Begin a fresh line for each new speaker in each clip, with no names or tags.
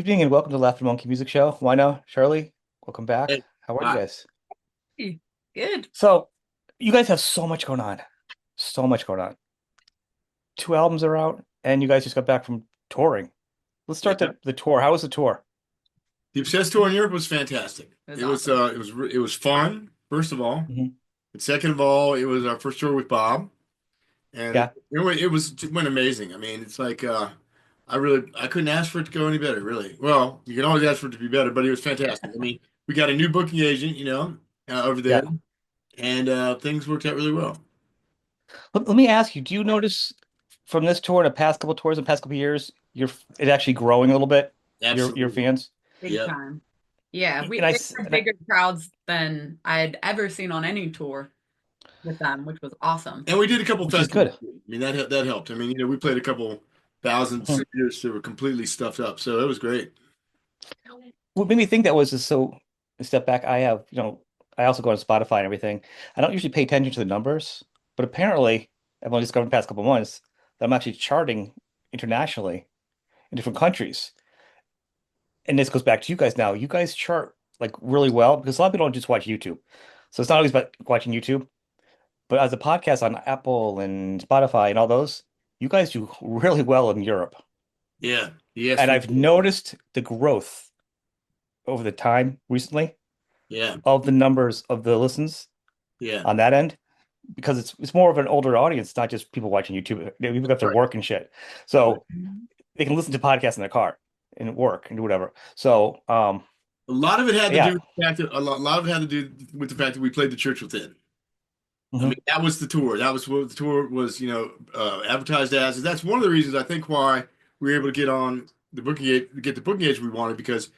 Evening and welcome to Laughter Monkey Music Show. Wino Sharlee, welcome back.
Hey,
How are you
I,
guys?
Hey, good.
So, you guys have so much going on. So much going on. Two albums are out, and you guys just got back from touring. Let's start
yeah,
the tour. How was the tour?
the Obsessed tour in Europe was fantastic.
It was
It was
awesome.
it was fun, first of all,
Hmm.
and second of all, it was our first tour with Bob, and
Yeah.
it went amazing. I mean, it's like I couldn't ask for it to go any better, really. Well, you can always ask for it to be better, but it was fantastic. I mean, we got a new booking agent, over there,
Yeah.
and things worked out really well.
Let me ask you, do you notice from this tour and the past couple tours, the past couple years, it actually growing a little bit, your
Absolutely.
fans?
Big
Yeah.
time. Yeah,
And I,
they
s-
had
and I
bigger crowds than I'd ever seen on any tour with them, which was awesome.
And we did a couple
which is
festivals.
good.
I mean, that helped. I mean, we played a couple thousand
Mhm.
singers that were completely stuffed up, so it was great.
What made me think that was just so a step back. I also go on Spotify and everything. I don't usually pay attention to the numbers, but apparently I've only discovered in the past couple of months that I'm actually charting internationally in different countries. And this goes back to you guys now. You guys chart like really well because a lot of people don't just watch YouTube. So it's not always about watching YouTube, but as a podcast on Apple and Spotify and all those, you guys do really well in Europe.
Yeah. Yes,
And
we
I've
did.
noticed the growth over the time recently
Yeah.
of the numbers of the listens
Yeah.
on that end because it's more of an older audience, not just people watching YouTube. People got their
Right.
work and shit,
Right.
so they can listen to podcasts in their car and work and do whatever. So,
A lot of it had to do
yeah.
with the fact that a lot of it had to do with the fact that we played the church within. I mean,
Hmm.
that was the tour. That was what the tour was, advertised as. That's one of the reasons I think why we were able to get the booking agent we wanted because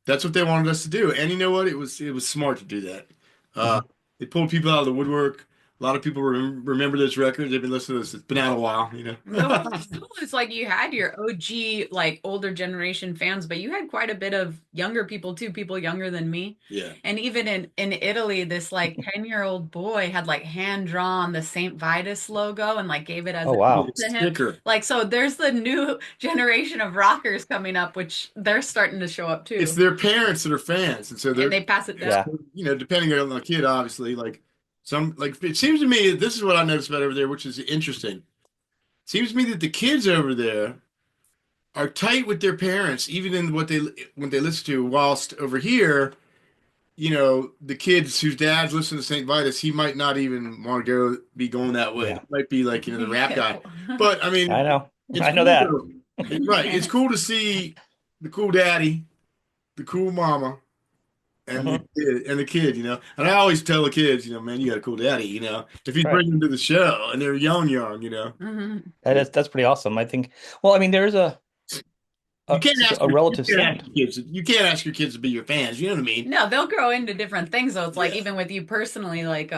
that's what they wanted us to do. And you know what? It was smart to do that. Uh,
Hmm.
it pulled people out of the woodwork. A lot of people remember this record. They've been listening to this. It's been out a while.
No, it's cool. It's like you had your OG, like older generation fans, but you had quite a bit of younger people too, people younger than me.
Yeah.
And even in Italy, this like 10-year-old boy had like hand drawn the Saint Vitus logo and like gave it as
Oh
a
wow.
gift to him.
Sticker.
Like so there's the new generation of rockers coming up, which they're starting to show up
It's
too.
their parents that are fans, and so
And
they're
they pass it down.
Yeah.
depending on the kid, obviously, like it seems to me this is what I noticed about over there, which is interesting. Seems to me that the kids over there are tight with their parents, even in when they listen to. Whilst over here, the kids whose dads listen to St. Vitus, he might not even want to be going that way.
Yeah.
It might be like the
Be
rap guy.
careful.
But I
I
mean,
know.
it's
I know
cool
that.
though. Right? It's cool to see the cool daddy, the cool mama, and the
Hmm.
kid. And I always tell the kids, man, you got a cool daddy. If he's
Right.
bringing them to the show and they're young.
Mhm.
That's pretty awesome. I think. Well, I mean, there's
You can't
such
ask
a
you
relative
can't ask
sound.
your kids. You can't ask your kids to be your fans. You know what I mean?
No, they'll grow into different things though. It's like
Yeah.
even with you personally, like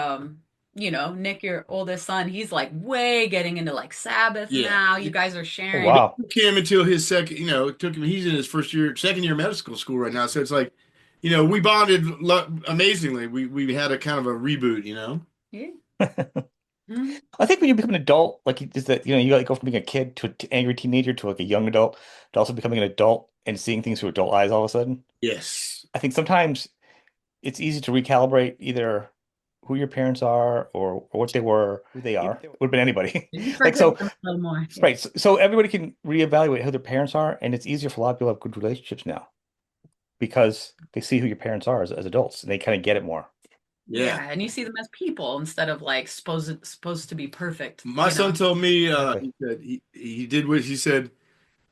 Nick, your oldest son, he's like way getting into like Sabbath
Yeah.
now. You guys are
Oh
sharing.
But
wow.
it took him until his second. It took him. He's in his second year of medical school right now. So it's like, we bonded amazingly. We had a kind of a reboot.
Yeah.
I
Mhm.
think when you become an adult, like is that you like go from being a kid to an angry teenager to like a young adult to also becoming an adult and seeing things through adult eyes all of a sudden.
Yes.
I think sometimes it's easy to recalibrate either who your parents are or what they were, who they are. It would have been anybody.
You
Like
forgive
so,
them a little more.
right. So everybody can reevaluate who their parents are, and it's easier for a lot of people to have good relationships now because they see who your parents are as adults and they kind of get it more.
Yeah.
Yeah, and you see them as people instead of like supposed to be perfect,
My son told me
Exactly.
he said he did what he said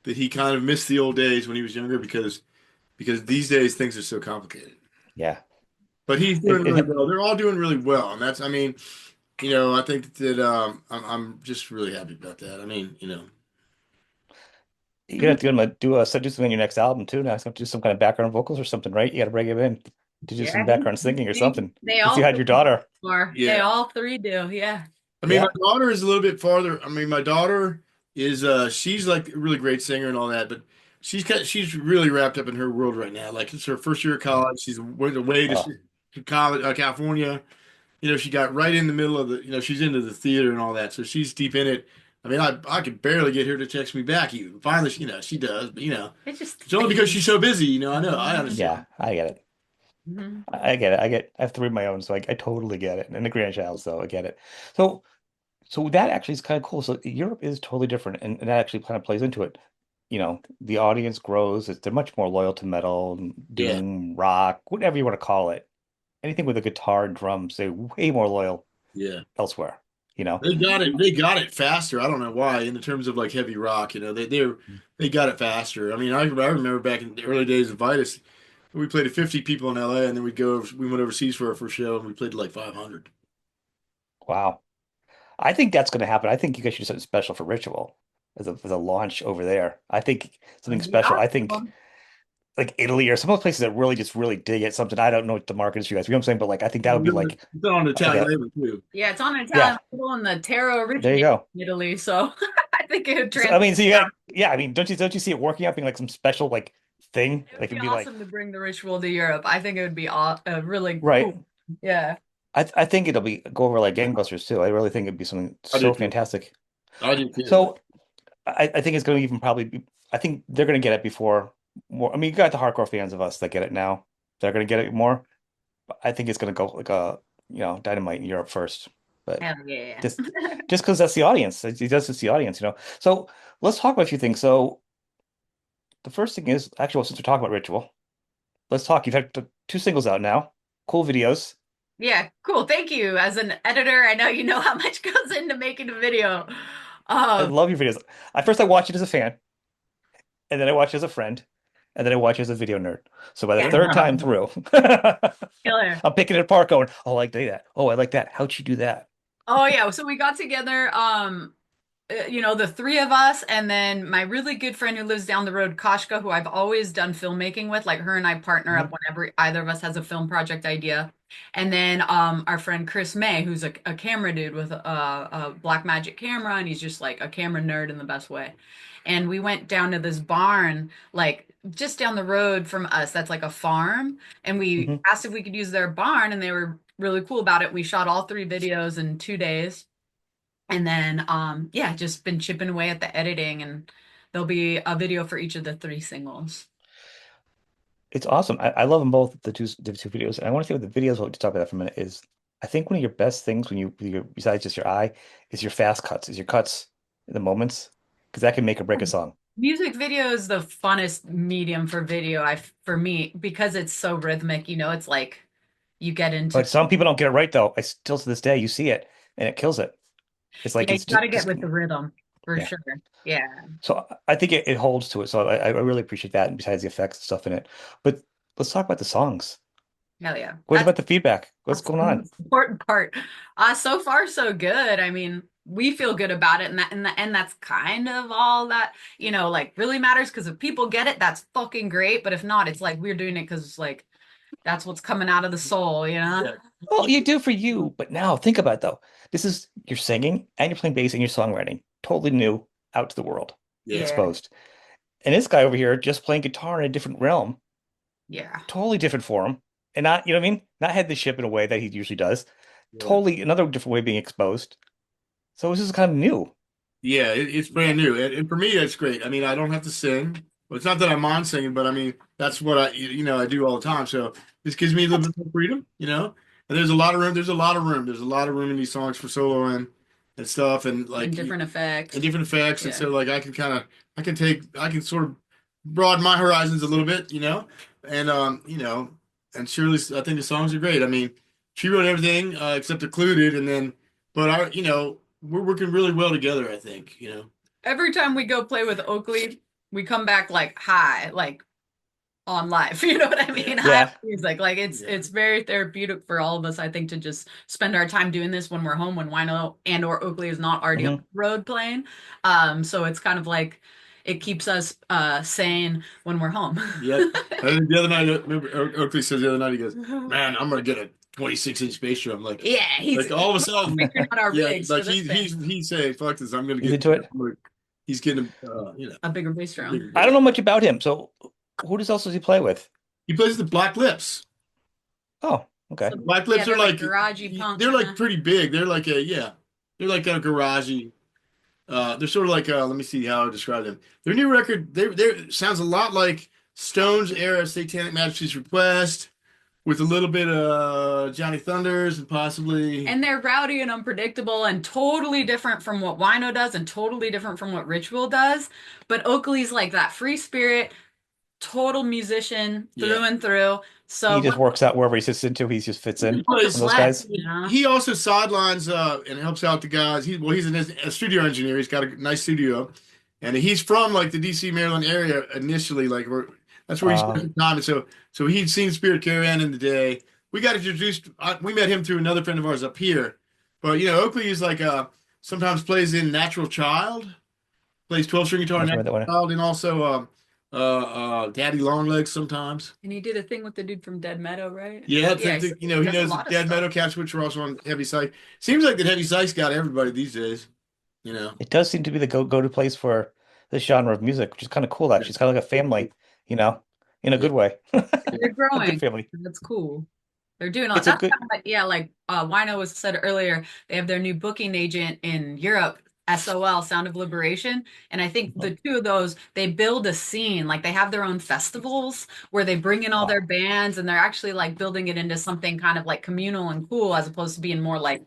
that he kind of missed the old days when he was younger because these days things are so complicated.
Yeah.
But he's
It,
doing really
it,
well. They're all doing really well, and I mean, I think that I'm just really happy about that. I mean.
you're gonna have to get him to do something in your next album too. Now he's gonna do some kind of background vocals or something, right? You got to bring him in to do
Yeah,
some background singing or something.
they
Since you
all
had your daughter.
they
Yeah.
all three do. Yeah.
I mean, my
Yeah.
daughter is a little bit farther. I mean, my daughter is she's like a really great singer and all that, but she's really wrapped up in her world right now. Like it's her first year of
Yeah.
college. She's went away
Oh,
to college, California. She got right in the middle of she's into the theater and all that, so she's deep in it. I mean, I could barely get her to text me back even. Finally, she does, but
It's just
it's only because she's
things.
so busy. I know, I
Yeah,
understand.
I get it.
Mhm.
I get it. I have three of my own, so I totally get it. And a grandchild, so I get it. So so that actually is kind of cool. So Europe is totally different, and that actually kind of plays into it. The audience grows. They're much more loyal to metal,
Yeah,
doom, rock, whatever you want to call it. Anything with a guitar and drums, they're way more loyal
yeah.
elsewhere, you know?
They got it faster. I don't know why. In the terms of like heavy rock, they got it faster. I mean, I remember back in the early days of Vitus, we played to 50 people in LA, and then we went overseas for our first show, and we played to like 500.
Wow. I think that's going to happen. I think you guys should do something special for Ritual as a launch over there. I think something
Would be
special. I think
awesome.
like Italy or some of those places that really dig at something. I don't know what the market is for you guys. You know what I'm saying? But like I think that would be
It's on
like
Italian
a
label too.
Yeah, it's on an
yeah,
Italian label, and the tarot
there you
originated
go.
in Italy, so I think it would
So I
translate.
mean, so you got yeah, I mean, don't you see it working out being like some special like thing?
It would
Like
be
it'd be like
awesome to bring the ritual to Europe. I think it would be really
right.
cool. Yeah.
I think it'll be go over like gangbusters too. I really think it'd be something
I do
so
too.
fantastic.
I do too.
So I think it's going to even probably be, I think they're going to get it before more. I mean, you got the hardcore fans of us that get it now. They're going to get it more. But I think it's going to go like dynamite in Europe first. But
Hell yeah.
just just because that's the audience. It does it's the audience. So let's talk about a few things. So the first thing is actually, well, since we're talking about Ritual, let's talk. You've had two singles out now. Cool videos.
Yeah, cool. Thank you. As an editor, I know you know how much goes into making a video.
I
Um,
love your videos. At first, I watched it as a fan, and then I watched it as a friend, and then I watched it as a video nerd. So by the
yeah,
third time through,
killer.
I'm picking it apart, going, "Oh, I like that. Oh, I like that. How'd she do that?"
Oh yeah, so we got together, the three of us, and then my really good friend who lives down the road, Kashka, who I've always done filmmaking with. Like her and I partner up
Mhm,
whenever either of us has a film project idea. And then our friend Chris May, who's a camera dude with a Black Magic camera, and he's just like a camera nerd in the best way. And we went down to this barn, like just down the road from us, that's like a farm. And we
mhm.
asked if we could use their barn, and they were really cool about it. We shot all three videos in 2 days. And then yeah, just been chipping away at the editing, and there'll be a video for each of the three singles.
It's awesome. I love them both, the two videos. And I want to say with the videos, we'll just talk about that for a minute, is I think one of your best things when besides just your eye, is your fast cuts, is your cuts in the moments, because that can make or break a song.
Music video is the funnest medium for video, for me, because it's so rhythmic, it's like you get into.
But some people don't get it right though. I still to this day, you see it and it kills it. It's like
Yeah, you
it's
got to get
just
with the rhythm for
yeah.
sure. Yeah.
So I think it holds to it. So I really appreciate that. And besides the effects and stuff in it, but let's talk about the songs.
Hell yeah.
What about the feedback? What's
That's
going
the
on?
most important part. So far so good. I mean, we feel good about it, and that's kind of all that, like really matters, because if people get it, that's fucking great. But if not, it's like we're doing it because like that's what's coming out of the soul, you know?
Yeah.
Well, you do for you, but now think about it though. This is you're singing and you're playing bass and you're songwriting, totally new out to the world,
Yeah.
Yeah.
exposed. And this guy over here just playing guitar in a different realm,
Yeah.
totally different for him, and not, you know what I mean? Not head the ship in a way that he usually does.
Yeah.
Totally another different way of being exposed. So this is kind of new.
Yeah, it's brand new, and for me, that's great. I mean, I don't have to sing. Well, it's not that I mind singing, but I mean, that's what I do all the time. So this gives me a little
That's
bit more freedom, And there's a lot of room. There's a lot of room. There's a lot of room in these songs for soloing and stuff, and
And
like
different
and
effects.
different effects. And
Yeah.
so like I can sort of broaden my horizons a little bit. And and Shirley, I think the songs are great. I mean, she wrote everything except Occluded, and then but we're working really well together, I think.
Every time we go play with Oakley, we come back like high, like on live. You know what I
Yeah.
mean? High
yeah.
music. Like
Yeah.
it's very therapeutic for all of us, I think, to just spend our time doing this when we're home, when Wino and or Oakley is not already on
Hmm.
the road playing. So it's kind of like it keeps us sane when we're home.
Yep. I think the other night, remember Oakley says the other night, he goes, "Man, I'm gonna get a 26-inch bass drum."
Yeah, he's
Like all of a sudden,
figuring out our
yeah,
rigs
like
for this thing.
he's saying, "Fuck this, I'm gonna
He's
get."
into it.
He's getting,
A bigger bass
a bigger
drum.
I
bass.
don't know much about him. So else does he play with?
He plays the Black Lips.
Oh, okay.
So
Black
yeah,
Lips are
they're like
like
garagey punk
they're
kind
like
of.
pretty big. They're like a garagey. They're sort of like let me see how I describe them. Their new record, they sounds a lot like Stones era Satanic Majesty's Request with a little bit of Johnny Thunders and possibly
And they're rowdy and unpredictable and totally different from what Wino does and totally different from what Ritual does. But Oakley's like that free spirit, total musician
yeah.
through and through.
He
So
just works out wherever he sits into. He just fits in.
with the
One of those
flex,
guys.
you know?
He also sidelines and helps out the guys. He's a studio engineer. He's got a nice studio, and he's from like the DC Maryland area initially. That's where he spent
Uh,
some time. And so he'd seen Spirit Caravan in the day. We got introduced. We met him through another friend of ours up here. But Oakley is like sometimes plays in Natural Child, plays 12 string guitar in
not sure
Natural
that one.
Child, and also Daddy Longlegs sometimes.
And he did a thing with the dude from Dead Meadow, right?
Yeah,
Yeah, so
he
he does a
knows the
lot of
Dead
stuff.
Meadow Cats, which are also on Heavy Psych. Seems like that Heavy Psych's got everybody these days. You know.
It does seem to be the go-to place for this genre of music, which is kind of cool,
Yeah.
actually. It's kind of like a family, you know, in a
Yeah.
good way.
They're
A good
growing.
family.
That's cool. They're doing all
It's a
that's
good,
kind of like, yeah, like Wino was said earlier, they have their new booking agent in Europe, SOL, Sound of Liberation. And I think the two of those, they build a scene, like they have their own festivals where they bring in all their
oh,
bands and they're actually like building it into something kind of like communal and cool as opposed to being more like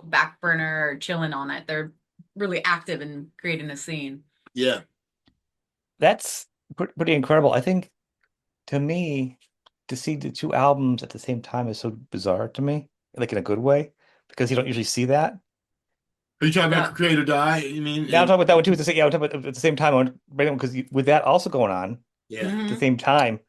back burner or chilling on it. They're really active in creating a scene.
Yeah.
that's pretty incredible. I think to me, to see the two albums at the same time is so bizarre to me, like in a good way, because you don't usually see that.
Are you talking
Yeah.
about Create or Die? You mean?
Yeah, I'm talking about that one too. At the same, yeah, I'm talking about at the same time. Because with that also going on at
Yeah.
the
Hmm.
same time,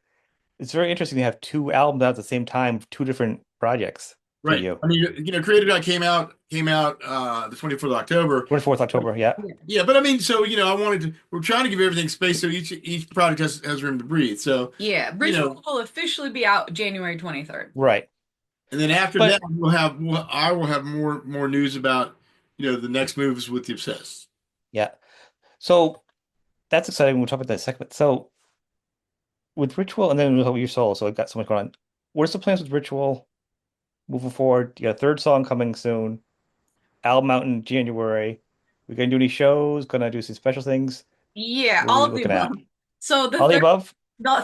it's very interesting to have two albums out at the same time, two different projects for
Right.
you.
I mean, Create or Die came out the 24th of October.
24th October, yeah.
Yeah.
Yeah, but I mean, so I wanted to. We're trying to give everything space so each product has room to breathe. So
Yeah.
you
Ritual
know,
will officially be out January 23rd.
Right.
and then after that,
But
I will have more news about the next moves with the Obsessed.
yeah. So that's exciting. We'll talk about that in a second. So with Ritual and then we'll talk about your solo. So I've got so much going on. What's the plans with Ritual moving forward? You got a third song coming soon. Album out in January. We gonna do any shows? Gonna do some special things?
Yeah,
What are
all
we
of the
looking
above.
at?
So
All the above?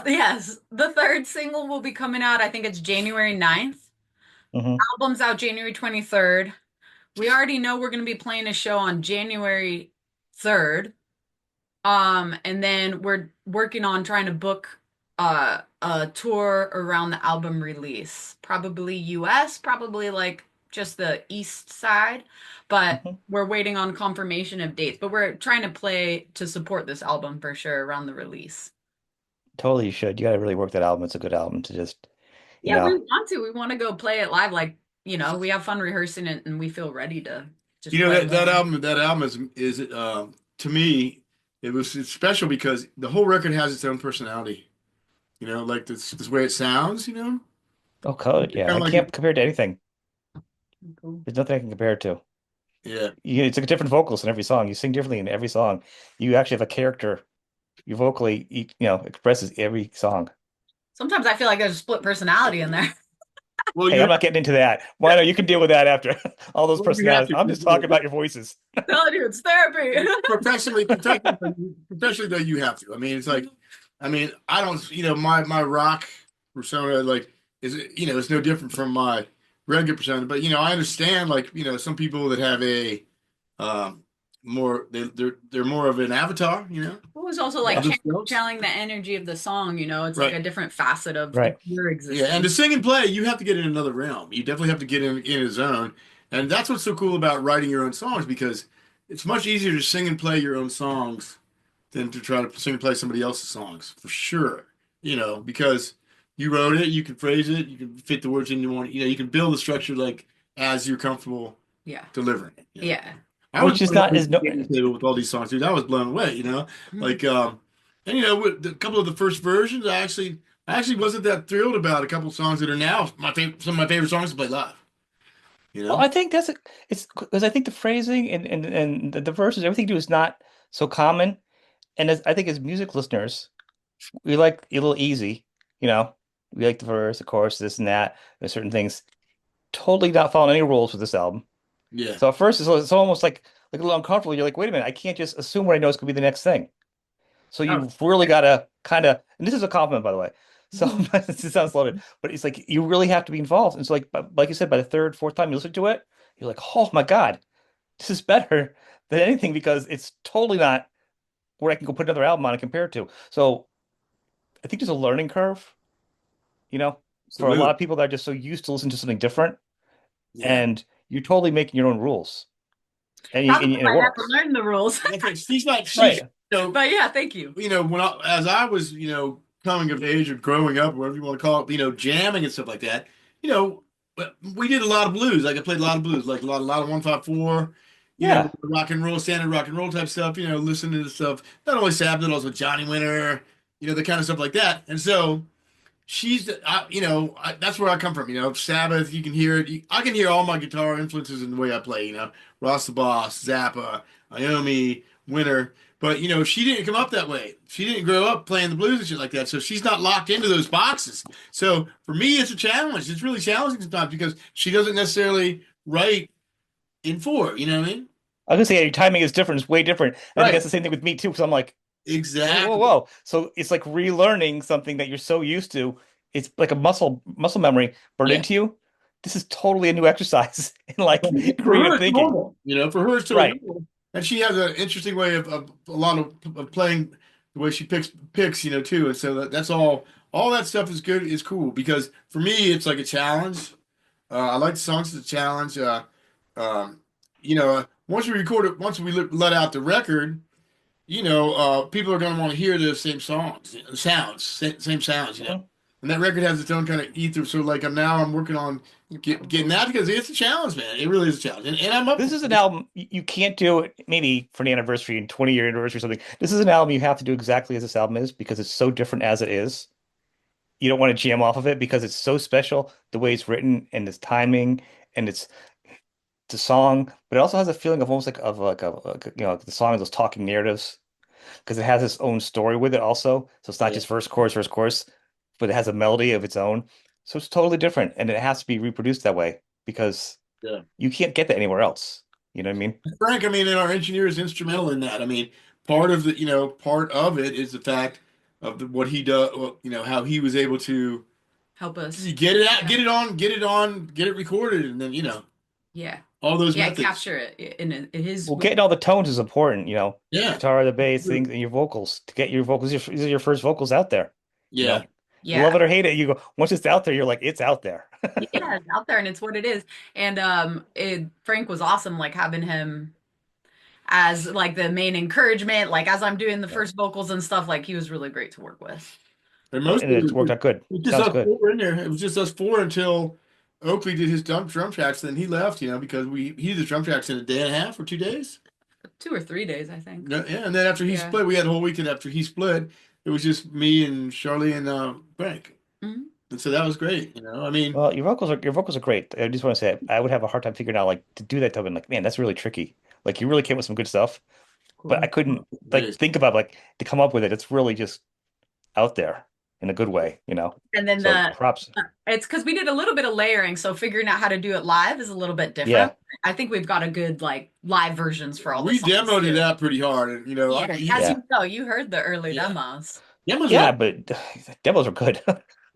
yes, the third single will be coming out. I think it's January 9th.
Hmm.
Album's out January 23rd. We already know we're going to be playing a show on January 3rd. And then we're working on trying to book a tour around the album release. Probably US, probably like just the east side, but
Hmm.
we're waiting on confirmation of dates. But we're trying to play to support this album for sure around the release.
Totally you should. You gotta really work that album. It's a good album to just, you
Yeah, we
know.
want to. We want to go play it live. Like, we have fun rehearsing it and we feel ready to just play it
That
live.
album is to me it's special because the whole record has its own personality. Like this way it sounds.
Oh, code.
Kind
Yeah. I
of like
can't compare it to anything.
Cool.
There's nothing I can compare it to.
yeah.
It's like a different vocals in every song. You sing differently in every song. You actually have a character. You vocally, expresses every song.
Sometimes I feel like there's a split personality in there.
Well,
Hey, I'm not getting into that. Why not? You can deal with that after all those
you have
personalities.
to.
I'm just talking about your voices.
No, dude, it's therapy.
Professionally though, you have to. I mean, it's like, I don't, my rock persona like is it's no different from my regular persona, but I understand like some people that have a um more they're more of an avatar,
It was also
Yeah.
like
of themselves.
channeling the energy of the song, it's like
Right.
a different facet of
Right.
your
Yeah, and to
existence.
sing and play, you have to get in another realm. You definitely have to get in a zone, and that's what's so cool about writing your own songs because it's much easier to sing and play your own songs than to try to sing and play somebody else's songs for sure. Because you wrote it, you can phrase it, you can fit the words in you want. You can build the structure like as you're comfortable
Yeah.
delivering it.
Yeah.
I was
Which is
blown
not
away
is
at the
no.
game table with all these songs, dude. I was blown away.
Mhm.
Like and with a couple of the first versions, I actually wasn't that thrilled about a couple of songs that are now some of my favorite songs to play live. You
Well,
know?
I think it's because I think the phrasing and the verses, everything you do is not so common. And I think as music listeners, we like a little easy, you know. We like the verse, the chorus, this and that. There's certain things totally not following any rules with this album.
Yeah.
So at first it's almost like like a little uncomfortable. You're like, wait a minute, I can't just assume what I know is going to be the next thing. So
Oh,
you've really got to kind of, and this is a compliment, by the way. So
Mhm.
it sounds loaded, but it's like you really have to be involved. And so, like you said, by the third, fourth time you listen to it, you're like, oh my God, this is better than anything because it's totally not where I can go put another album on and compare it to. So I think there's a learning curve, you know, for a lot
absolutely.
of people that are just so used to listening to something different,
Yeah.
and you're totally making your own rules,
Probably
and it
I never
works.
learned the rules.
Okay, she's,
Right.
But yeah, thank you.
when as I was, coming of age or growing up, or whatever you want to call it, jamming and stuff like that, you know, we did a lot of blues. Like I played a lot of blues, like a lot of 154,
Yeah.
rock and roll, standard rock and roll type stuff, listening to stuff, not only Sabbath, but also Johnny Winter, the kind of stuff like that. And so that's where I come from. Sabbath, you can hear it. I can hear all my guitar influences in the way I play. Ross the Boss, Zappa, Iommi, Winter. But she didn't come up that way. She didn't grow up playing the blues and shit like that. So she's not locked into those boxes. So for me, it's a challenge. It's really challenging sometimes because she doesn't necessarily write in four. You know what I mean?
I was gonna say your timing is different, it's way different. And I think
Right.
that's the same thing with me too, because I'm like, whoa, whoa,
Exactly.
whoa. So it's like relearning something that you're so used to. It's like a muscle memory burned
Yeah.
into you. This is totally a new exercise in like
For her,
creative
it's
thinking.
normal. For her, it's totally
Right.
normal. And she has an interesting way of a lot of playing the way she picks, too. And so that's all that stuff is good, is cool because for me, it's like a challenge. I like the songs as a challenge. Um, once we let out the record, people are going to want to hear the same same sounds.
Mhm.
And that record has its own kind of ether. So like I'm working on getting that because it's a challenge, man. It really is a challenge, and I'm up
This
for
is an
it.
album you can't do it maybe for an anniversary and 20-year anniversary or something. This is an album you have to do exactly as this album is because it's so different as it is. You don't want to jam off of it because it's so special the way it's written and its timing and it's a song, but it also has a feeling of almost like the song is those talking narratives because it has its own story with it also. So it's not
Yeah,
just verse, chorus, but it has a melody of its own. So it's totally different, and it has to be reproduced that way because
yeah.
you can't get that anywhere else. You know what I mean?
Frank, I mean, and our engineer is instrumental in that. I mean, part of it is the fact of what he does. Well, how he was able to
Help us.
get it out,
Yeah.
get it recorded, and then
Yeah.
all those
Yeah,
methods.
capture it in his
Well, getting all the tones is important,
Yeah,
guitar, the bass, things, and your vocals. To get your vocals, these are your first vocals out there, you
yeah.
know. You love
yeah.
it or hate it, you go, once it's out there, you're like, it's out there.
Yeah, it's out there and it's what it is. And Frank was awesome, like having him as like the main encouragement, like as I'm doing the
Yeah.
first vocals and stuff, like he was really great to work with.
And
And
most of
it's worked
it
out good.
was just
Sounds
us
good.
four in there. It was just us four until Oakley did his drum tracks. Then he left, because he did the drum tracks in a day and a half or 2 days.
2 or 3 days, I think.
Yeah, and then after he
Yeah.
split, we had a whole weekend after he split. It was just me and Charlie and Frank,
Mhm.
and so that was great. I mean,
Well, your vocals are great. I just want to say I would have a hard time figuring out like to do that to like, man, that's really tricky. Like you really came with some good stuff, but I couldn't like
days.
think about like to come up with it. It's really just out there in a good way.
And then
So props.
it's because we did a little bit of layering, so figuring out how to do it live is a little bit different.
Yeah.
I think we've got a good like live versions for all the
We
songs
demoed it
too.
out pretty hard, and
Yeah, as
Yeah.
you know, you heard the early
yeah,
demos.
demos are
Yeah, but demos are good.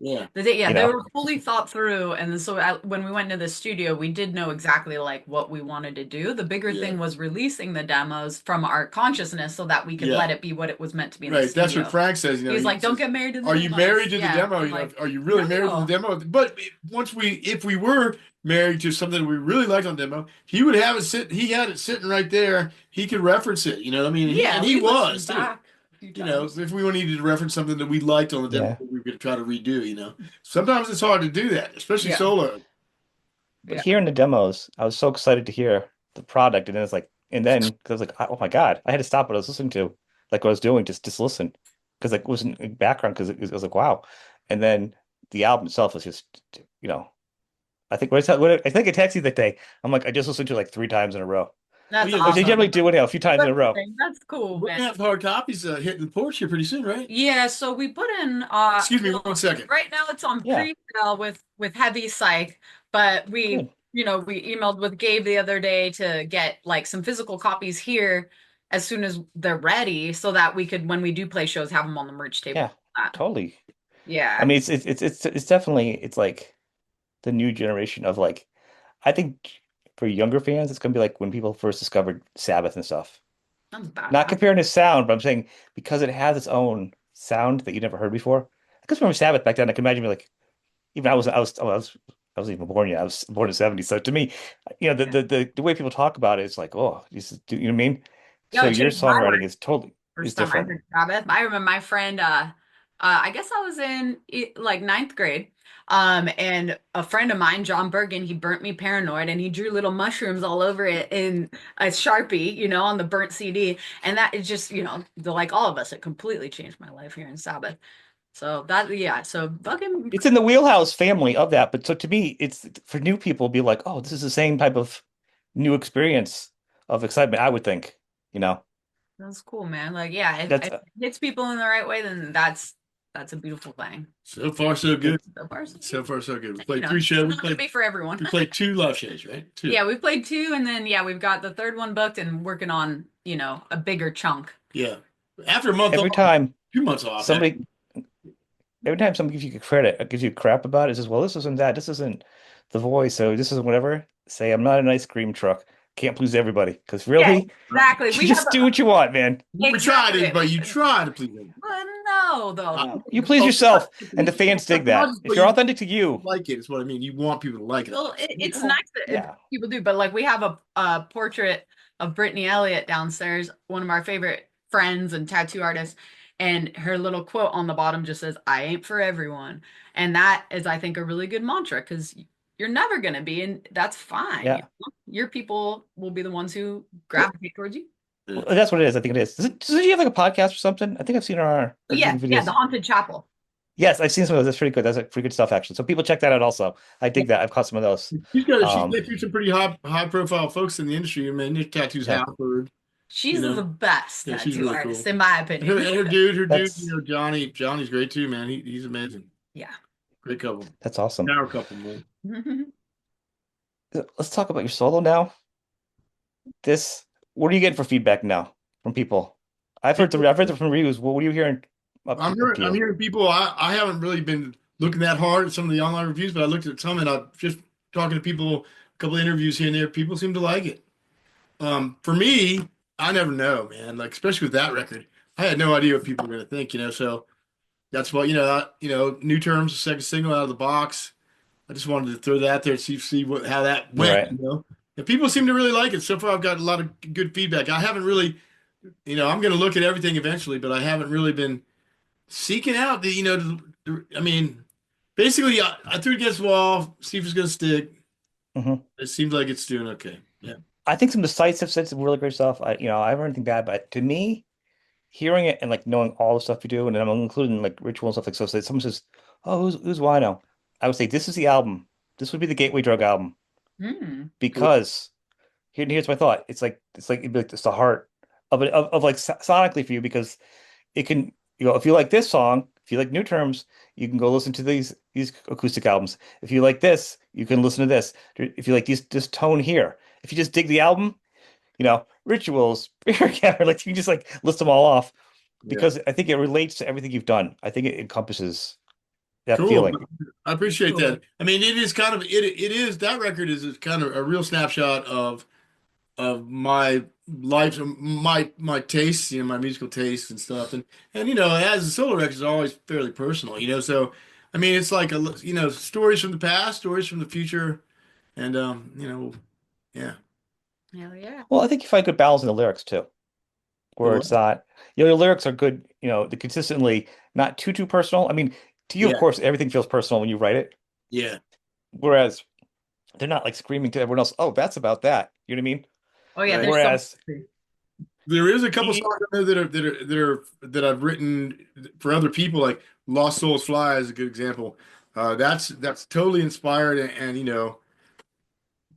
yeah,
Yeah,
You
they
know.
were fully thought through, and so when we went into the studio, we did know exactly like what we wanted to do. The bigger
yeah,
thing was releasing the demos from our consciousness so that we could
yeah.
let it be what it was meant to be in the
Right. That's what
studio.
Frank says.
He was
He
like, "Don't
says,
get married to the
"Are you
demos."
married to the
Yeah,
demo?
I'm like,
Are you really married to the
"No."
demo?" But if we were married to something we really liked on demo, he would have it sit. He had it sitting right there. He could reference it. I mean,
Yeah,
he
we
was
listened
too.
back a few times.
If we needed to reference something that we liked on the demo,
Yeah.
we were going to try to redo. Sometimes it's hard to do that, especially
Yeah,
solo.
But
yeah.
hearing the demos, I was so excited to hear the product, and then it's like, and then 'cause I was like, oh my God, I had to stop what I was listening to, like what I was doing, just listen, because like it was in background, because it was like wow, and then the album itself was just, you know, I think I texted you that day. I'm like, I just listened to it like 3 times in a row,
Well,
That's
yeah,
which I
awesome.
generally do anyhow, a few times in a row.
That's cool,
we're
man.
gonna have hard copies hitting the porch here pretty soon, right?
Yeah, so we put in
Excuse me
so
1 second.
right now it's on
Yeah,
pre-sale with heavy psych, but we
good.
we emailed with Gabe the other day to get like some physical copies here as soon as they're ready so that we could, when we do play shows, have them on the merch table.
Yeah, totally. I
Yeah.
mean, it's definitely it's like the new generation of like I think for younger fans, it's gonna be like when people first discovered Sabbath and stuff.
That's
Not
badass.
comparing to sound, but I'm saying because it has its own sound that you never heard before. Because remember Sabbath back then, I can imagine me like even I wasn't even born yet. I was born in '70s. So to me, the way people talk about it is like, oh, you know what I mean?
Yo,
So
it
your
changed my life.
songwriting is totally is
First time I
different.
heard Sabbath. I remember my friend, I guess I was in like ninth grade. And a friend of mine, John Bergen, he burnt me Paranoid and he drew little mushrooms all over it in a Sharpie, on the burnt CD. And that is just, like all of us, it completely changed my life here in Sabbath. So yeah, so fucking,
It's in the wheelhouse family of that, but so to me, it's for new people be like, oh, this is the same type of new experience of excitement, I would think, you know.
that's cool, man. Like, yeah, if
That's
it hits people in the right way, then that's a beautiful thing.
So far, so good.
it's
So far, so
So far, so good. We
you
played
know,
three shows.
it's not gonna be for everyone.
We played two live shows, right? Two.
Yeah, we played two, and then yeah, we've got the third one booked and working on, a bigger chunk.
Yeah. After a month
every
off,
time
2 months off,
somebody every time someone gives you credit, gives you crap about it, says, well, this isn't that, this isn't The Voice, so this isn't whatever. Say, I'm not an ice cream truck. Can't please everybody. Because
Yeah,
really,
exactly.
you
We have
just do what you want, man.
we tried
exactly.
it, but you try to please them.
But no, though.
No, you please yourself, and the fans dig that. If
But
you're
you
authentic to you,
like it, is what I mean. You want people to like it.
Well, it's
well,
nice that
yeah.
people do, but like we have a portrait of Brittany Elliott downstairs, one of our favorite friends and tattoo artists, and her little quote on the bottom just says, "I ain't for everyone," and that is, I think, a really good mantra because you're never gonna be, and that's fine.
Yeah.
Your people will be the ones who
Well,
gravitate towards you.
Yeah.
well, that's what it is. I think it is. Does she have like a podcast or something? I think I've seen her on
But
her
yeah,
YouTube
yeah, the
videos.
Haunted Chapel.
Yes, I've seen some of those. That's pretty good. That's like pretty good stuff, actually. So people check that out also. I
Yeah,
dig that. I've caught some of those.
She's
Um,
been through some pretty high profile folks in the industry. I mean, Nick Tattoos
yeah,
Halford, you
she's the
know.
best
Yeah, she's
tattoo
really
artist,
cool.
in my
And
opinion.
her dude,
that's
Johnny's great too, man. He's amazing.
Yeah.
Great couple.
that's awesome.
Power couple, man.
Let's talk about your solo now. This, what are you getting for feedback now from people? I've heard from reviews. What are you hearing up to
I'm
you?
hearing people. I haven't really been looking that hard at some of the online reviews, but I looked at some and I just talking to people, a couple of interviews here and there. People seem to like it. For me, I never know, man. Like especially with that record, I had no idea what people were gonna think. So that's why New Terms, the second single out of the box. I just wanted to throw that out there and see how that went.
Right.
And people seem to really like it. So far, I've got a lot of good feedback. I haven't really, I'm going to look at everything eventually, but I haven't really been seeking out I mean, basically, I threw it against the wall, see if it's going to stick.
hmm
It seems like it's doing okay. Yeah.
I think some of the sites have said some really great stuff. I haven't heard anything bad, but to me, hearing it and like knowing all the stuff you do, and I'm including like ritual and stuff like so. So someone says, "Oh, who's Wino?" I would say this is the album. This would be the gateway drug album
Hmm.
because here's my thought. It's the heart of it of like sonically for you because it can if you like this song, if you like New Terms, you can go listen to these acoustic albums. If you like this, you can listen to this. If you like this tone here, if you just dig the album, rituals, like you can just like list them all off
Yeah.
because I think it relates to everything you've done. I think it encompasses that
Cool.
feeling.
I appreciate
Cool.
that. I mean, it is kind of it is that record is kind of a real snapshot of my life, my tastes, my musical tastes and stuff. And as a solo record is always fairly personal, So I mean, it's like stories from the past, stories from the future, and yeah,
Hell yeah.
Well, I think you find good balance in the lyrics too, where
well,
it's not, the lyrics are good, the consistently not too personal. I mean, to you, of
yeah,
course, everything feels personal when you write it,
yeah.
whereas they're not like screaming to everyone else, oh, that's about that. You know what I mean?
Oh yeah,
Right.
there's so
Whereas,
There is a couple
y-
songs I know that I've written for other people, like "Lost Souls Fly" is a good example. That's totally inspired and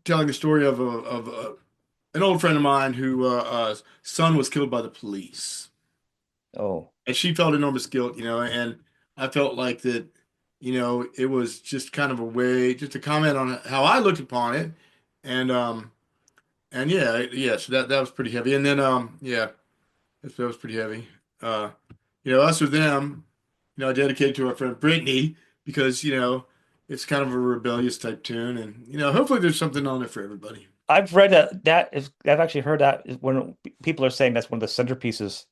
telling the story of an old friend of mine who son was killed by the police,
oh,
and she felt enormous guilt, and I felt like that, it was just kind of a way just to comment on how I looked upon it, and yeah, so that was pretty heavy. And then yeah, that was pretty heavy. Uh, Us or Them, I dedicated to our friend Brittany because it's kind of a rebellious type tune, and hopefully there's something on there for everybody.
I've read that is I've actually heard that is when people are saying that's one of the centerpieces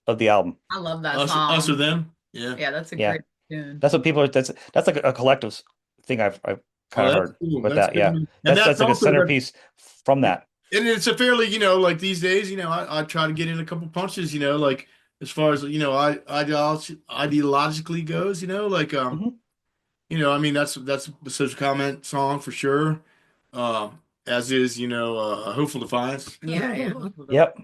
of the album.
I love that
Us or
song.
Them, yeah.
Yeah, that's a
Yeah.
great tune.
That's what people are that's like a collective thing I've
Oh,
kind of
that's
heard
cool.
with
That's
that.
good.
Yeah.
And that's
That's like a
also that.
centerpiece from that.
And it's a fairly, like these days, I try to get in a couple punches, like as far as, ideologically goes,
Hmm.
I mean, that's a social comment song for sure. As is, Hopeful Defiance.
Yeah, yeah.
Yep.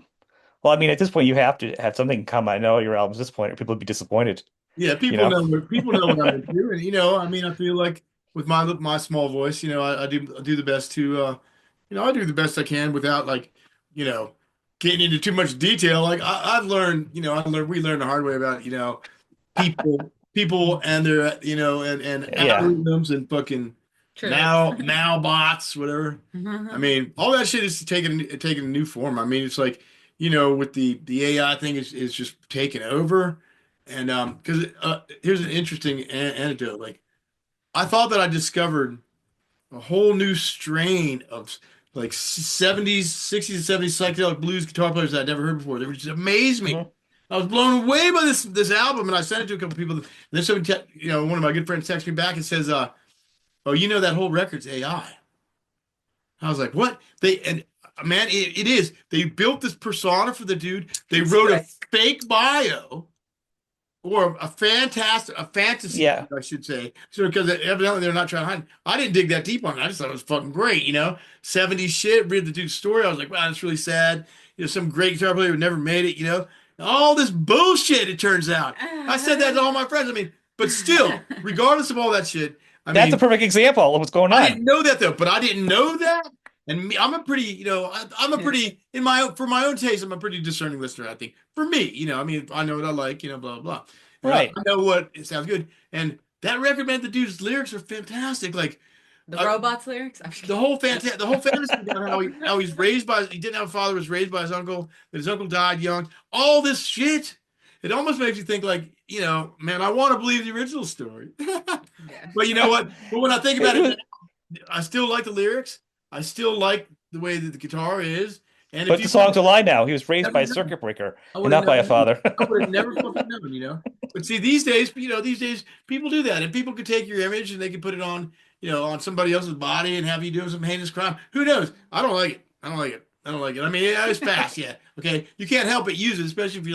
Well, I mean, at this point, you have to have something come. I know your albums at this point, or people would be disappointed,
Yeah,
you know?
people know what I'm into, and I mean, I feel like with my small voice, I do the best to, I do the best I can without like, you know, getting into too much detail. Like I've learned, we learned the hard way about, people and their, and
Yeah.
algorithms and fucking
True.
now bots, whatever. I mean, all that shit is taking a new form. I mean, it's like, with the AI thing is just taking over. And because here's an interesting anecdote. Like I thought that I discovered a whole new strain of like 70s, 60s, and 70s psychedelic blues guitar players that I'd never heard before. They were just amazed me.
Hmm.
I was blown away by this album, and I sent it to a couple people. And then somebody, one of my good friends texted me back and says, "Oh, that whole record's AI." I was like, "What?" And man, it is. They built this persona for the dude. They wrote a fake bio or a fantasy,
Yeah.
I should say. So because evidently they're not trying to hide. I didn't dig that deep on it. I just thought it was fucking great, 70s shit. Read the dude's story. I was like, wow, that's really sad. Some great guitar player who never made it, All this bullshit, it turns out. I said that to all my friends. I mean, but still, regardless of all that shit, I
That's a
mean,
perfect example of what's going
I
on.
didn't know that though, but I didn't know that. And me, I'm a pretty, I'm a
Yeah.
pretty for my own taste, I'm a pretty discerning listener. I think for me, I mean, I know what I like, blah blah blah, and I
Right.
know what it sounds good. And that record, man, the dude's lyrics are fantastic. Like
The
uh,
robots lyrics.
the whole fantasy about how he's raised by he didn't have a father, was raised by his uncle, that his uncle died young. All this shit, it almost makes you think like, man, I want to believe the original story.
Yeah.
But you know what? But when I think
It
about it,
was,
I still like the lyrics. I still like the way that the guitar is. And if
but the
you
song's a lie now. He was raised
never
by a
known,
circuit breaker
I
and
would have
not by a
never,
father.
I would have never fucking known. But see, these days, people do that, and people can take your image and they can put it on, on somebody else's body and have you doing some heinous crime. Who knows? I don't like it. I don't like it. I don't like it. I mean, yeah, it's fast, yeah. Okay, you can't help but use it, especially if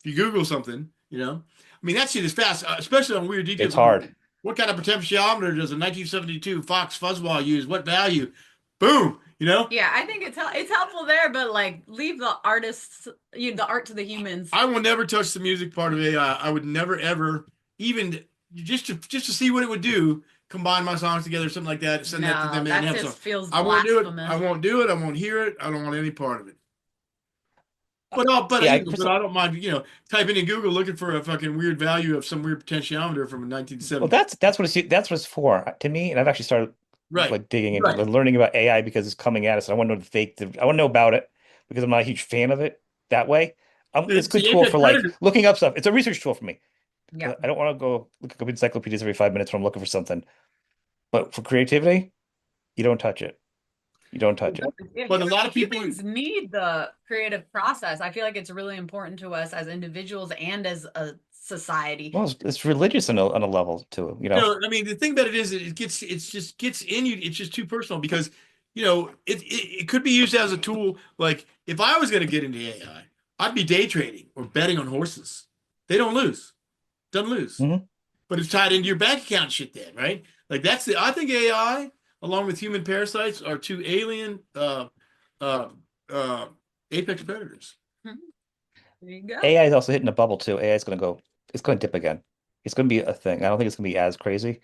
you Google something. I mean, that shit is fast, especially on weird
It's
details.
hard.
What kind of potentiometer does a 1972 Fox Fuzzball use? What value? Boom.
Yeah, I think it's helpful there, but like leave the artists, the art to the humans.
I will never touch the music part of AI. I would never ever even just to see what it would do. Combine my songs together, something like that. Send that to
No,
them and
that
have some.
just feels
I won't do it.
blasphemous.
I won't do it. I won't hear it. I don't want any part of it.
Uh,
But
Yeah,
but I don't mind. Typing in Google looking for a fucking weird value of some weird potentiometer from a
well,
1970.
that's what it's for to me. And I've actually started
Right.
like digging into
Right.
learning about AI because it's coming at us. I want to know I want to know about it because I'm not a huge fan of it that way. It's a
It's
good
the
tool
apex
for like
predator.
looking up stuff. It's a research tool for me.
Yeah.
I don't want to go look up encyclopedias every 5 minutes when I'm looking for something. But for creativity, you don't touch it. You don't touch it.
Yeah,
But a lot of people.
humans need the creative process. I feel like it's really important to us as individuals and as a society.
Well, it's religious on a level too,
I mean, the thing about it is, it just gets in you. It's just too personal because, it could be used as a tool. Like if I was going to get into AI, I'd be day trading or betting on horses. They don't lose, doesn't lose,
Hmm.
but it's tied into your bank account shit then, right? Like I think AI, along with human parasites, are two alien, uh, uh, apex predators.
Mhm. There you go.
AI is also hitting a bubble too. AI is going to go, it's going to dip again. It's going to be a thing. I don't think it's going to be as crazy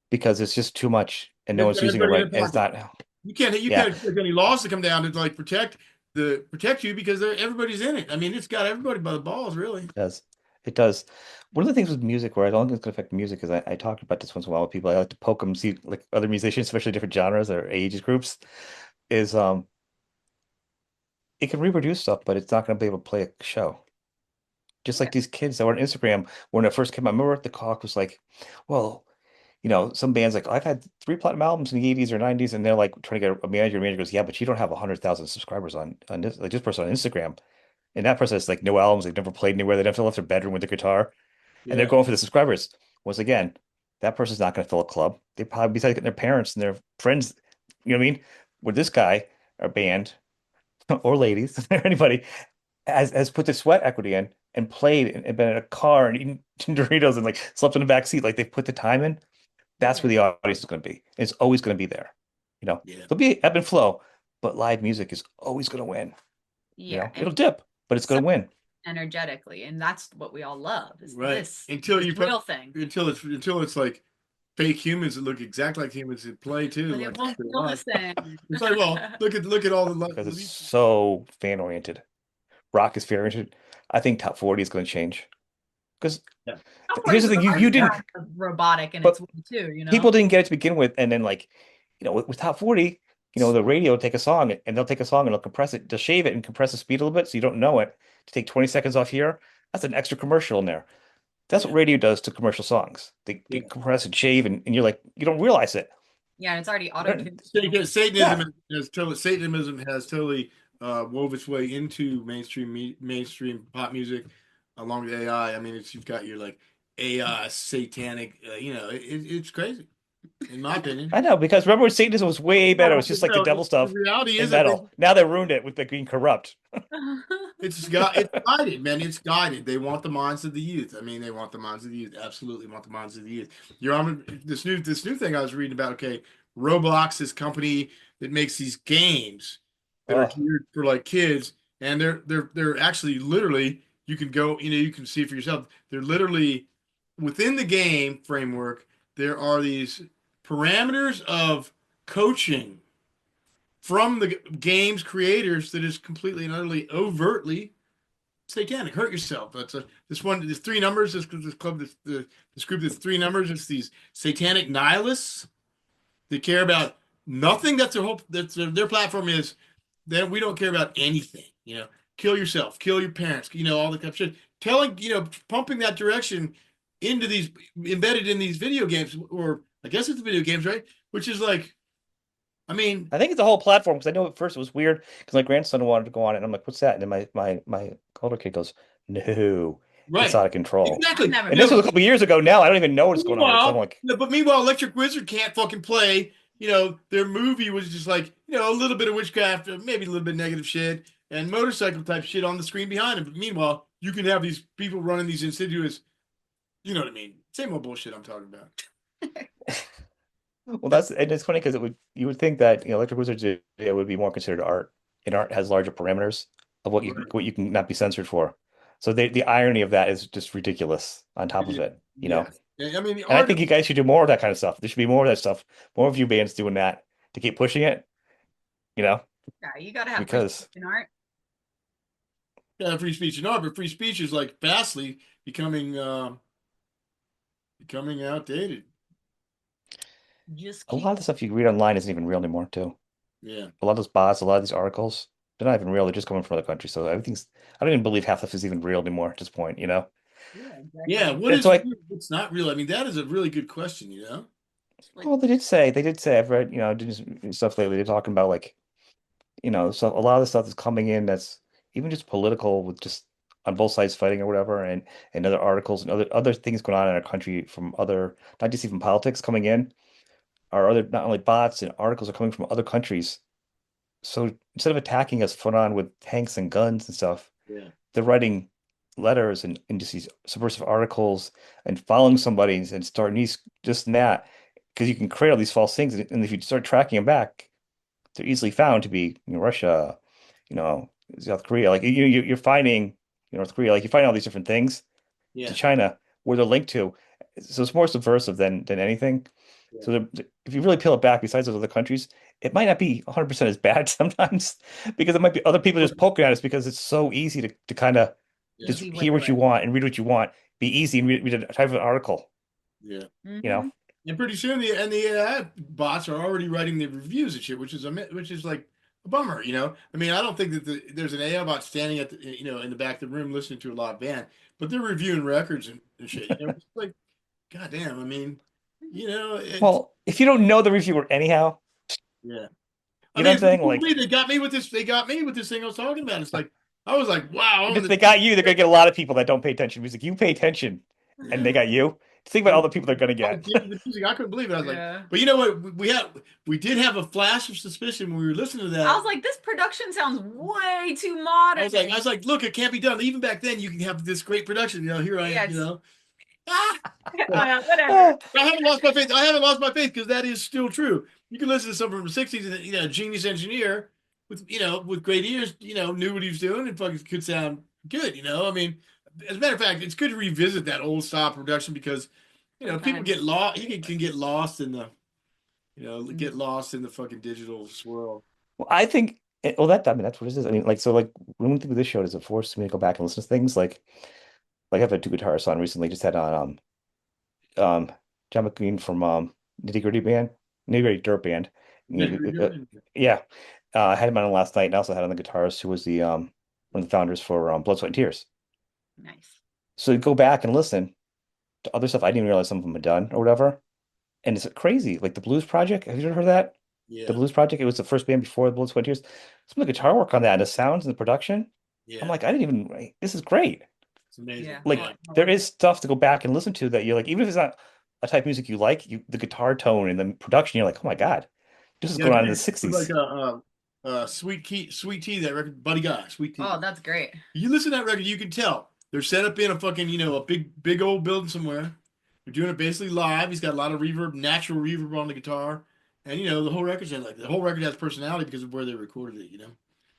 because it's just too much and no
It's
one's
got
using it
everybody
right.
in a
And it's
pocket.
not,
You
yeah.
can't expect any laws to come down to like protect you because everybody's in it. I mean, it's got everybody by the balls, really.
It does. It does. One of the things with music where I don't think it's going to affect music is I talk about this once in a while with people. I like to poke them, see like other musicians, especially different genres or age groups. is it can reproduce stuff, but it's not going to be able to play a show. Just
Yeah.
like these kids that were on Instagram when it first came out. I remember the talk was like, well, some bands like I've had three platinum albums in the 80s or 90s, and they're like trying to get a manager. Manager goes, yeah, but you don't have 100,000 subscribers on this like this person on Instagram, and that person has like no albums. They've never played anywhere. They never left their bedroom with their guitar, and they're
Yeah,
going for the subscribers. Once again, that person's not going to fill a club. They probably besides getting their parents and their friends, you know what I mean? With this guy or band or ladies or anybody has put the sweat equity in and played and been in a car and eaten Doritos and like slept in the back seat, like they put the time in. That's where
Yeah.
the audience is going to be. It's always going to be there.
yeah.
There'll be ebb and flow, but live music is always going to win.
Yeah.
It'll
And
dip, but it's
so
going to win.
energetically, and that's what we all love is
Right.
this real thing.
Until it's like fake humans that look exactly like humans that play too,
But it
like
won't
they're
feel the
live.
same.
It's like, well, look at all
Because it's
the
so fan oriented. Rock is fan oriented. I think top 40 is going to change. Because
yeah.
Of
here's
course,
the thing,
but
you
ours is
didn't,
kind of robotic in its
but
way too, you
people
know?
didn't get it to begin with, and then like, with top 40, the radio will take a song and they'll take a song and they'll compress it, they'll shave it and compress the speed a little bit so you don't know it. To take 20 seconds off here, that's an extra commercial in there. That's what
Yeah.
radio does to commercial songs. They
Yeah.
compress and shave, and you're like, you don't realize it.
Yeah, and it's already
They're-
auto-tuned.
Because
Yeah,
Satanism has totally wove its way into mainstream pop music along with AI. I mean, you've got your like AI satanic. It's crazy in my opinion.
I know, because remember when Satanism was way better. It was
Well,
just like the devil
the
stuff
reality
and
is, I think
metal. Now they ruined it with like being corrupt.
it's guided, man. It's guided. They want the minds of the youth. I mean, they want the minds of the youth. Absolutely want the minds of the youth. You're on this new thing I was reading about. Okay, Roblox, this company that makes these games that are
Oh,
geared for like kids, and they're actually literally you can go, you can see it for yourself. They're literally within the game framework. There are these parameters of coaching from the game's creators that is completely and utterly overtly satanic. Hurt yourself. There's three numbers. This club, this group, there's three numbers. It's these satanic nihilists that care about nothing. That's their whole. That's their platform is that we don't care about anything. Kill yourself, kill your parents. All the kind of shit. Telling, pumping that direction into these embedded in these video games, or I guess it's video games, right? Which is like, I mean,
I think it's a whole platform because I know at first it was weird because my grandson wanted to go on it, and I'm like, "What's that?" And then my older kid goes, "No, it's
right.
out of control."
I've
Exactly.
never
And
been
this was a
on.
couple years ago. Now I don't even know what's going on with it. So I'm
Meanwhile,
like,
but meanwhile, Electric Wizard can't fucking play. Their movie was just like, a little bit of witchcraft, maybe a little bit of negative shit, and motorcycle type shit on the screen behind him. But meanwhile, you can have these people running these insidious, you know what I mean? Same old bullshit I'm talking about.
well, and it's funny because you would think that Electric Wizards it would be more considered art, and art has larger parameters of
Right.
what you can not be censored for. So the irony of that is just ridiculous on top of
Yeah.
it, you
Yeah.
know.
I mean, the
And I
art
think
of
you guys should do more of that kind of stuff. There should be more of that stuff. More of you bands doing that to keep pushing it, you know,
Yeah, you gotta have free
because
speech in art.
free speech and art, but free speech is like vastly becoming outdated.
Just
a lot
keep
of the stuff you read online isn't even real anymore, too.
Yeah.
A lot of those bots, a lot of these articles, they're not even real. They're just coming from other countries. So I don't even believe half of this is even real anymore at this point, you know?
Yeah,
Yeah.
exactly.
What
And
is
so I,
real? What's not real? I mean, that is a really good question.
Like
well, they did say, I've read, did stuff lately. They're talking about like, so a lot of the stuff is coming in that's even just political with just on both sides fighting or whatever, and other articles and other things going on in our country from other, not just even politics coming in, or other, not only bots and articles are coming from other countries. So instead of attacking us front on with tanks and guns and stuff,
Yeah.
they're writing letters and just these subversive articles and following somebody and starting these just and that because you can create all these false things, and if you start tracking them back, they're easily found to be Russia, you know, South Korea. Like you're finding North Korea, like you find all these different things to
Yeah.
China where they're linked to. So it's more subversive than anything.
Yeah.
So if you really peel it back, besides those other countries, it might not be 100% as bad sometimes because it might be other people just poking at us because it's so easy to kind of
Yeah.
just
easy way
hear what you
away.
want and read what you want, be easy and read a type of article,
Yeah.
you know?
And pretty soon the AI bots are already writing the reviews and shit, which is like a bummer, you know. I mean, I don't think that there's an AO about standing at the, in the back of the room listening to a live band, but they're reviewing records and shit. You know, it's like, goddamn. I mean, it's
Well, if you don't know the reviewer anyhow,
yeah. I
you know what
mean,
I'm
it's like,
saying? Like,
they got me with this. They got me with this thing I was talking about. It's like I was like, wow, I'm
if
in
they got you, they're gonna get a lot of people that don't pay attention to music. You pay attention, and
yeah.
they got you. Think about
I
all the people they're gonna
was
get.
digging the music. I couldn't believe it. I was like,
Yeah.
but you know what? We did have a flash of suspicion when we were listening to
I
that.
was like, this production sounds way too
I
modern.
was like, look, it can't be done. Even back then, you can have this great production. Here I am.
Yeah, it's
Ah,
whatever.
Ah,
I haven't lost my faith. I haven't lost my faith because that is still true. You can listen to someone from the '60s, and a genius engineer with with great ears, knew what he was doing and fucking could sound good. I mean, as a matter of fact, it's good to revisit that old style production because people
Sometimes.
get lost. You can get lost in the
Mm.
get lost in the fucking digital swirl.
well, I think. Well, I mean, that's what it is. I mean, like, so, like, when we think of this show, does it force me to go back and listen to things? Like, I've had two guitarists on recently. Just had on John McQueen from Nitty Gritty Band, Nitty Gritty Dirt Band.
Nitty gritty dirt.
Yeah, I had him on last night, and I also had on the guitarist who was the one of the founders for Blood, Sweat, and Tears.
Nice.
So you go back and listen to other stuff I didn't even realize some of them had done or whatever, and it's crazy. Like the Blues Project. Have you ever heard of that? The
Yeah,
Blues Project. It was the first band before the Blood, Sweat, and Tears. Some of the guitar work on that, and the sounds and the production. I'm
yeah,
like, I didn't even. This is great.
it's amazing.
Yeah.
Like
Yeah,
there is stuff to go back and listen to that you're like, even if it's not a type of music you like, the guitar tone and the production, you're like, oh my God, this is
yeah.
going on in the
It's like
60s.
Sweet Tea, that record, Buddy Guy, Sweet Tea.
Oh, that's great.
You listen to that record, you can tell they're set up in a fucking, a big old building somewhere. They're doing it basically live. He's got a lot of reverb, natural reverb on the guitar, and the whole the whole record has personality because of where they recorded it.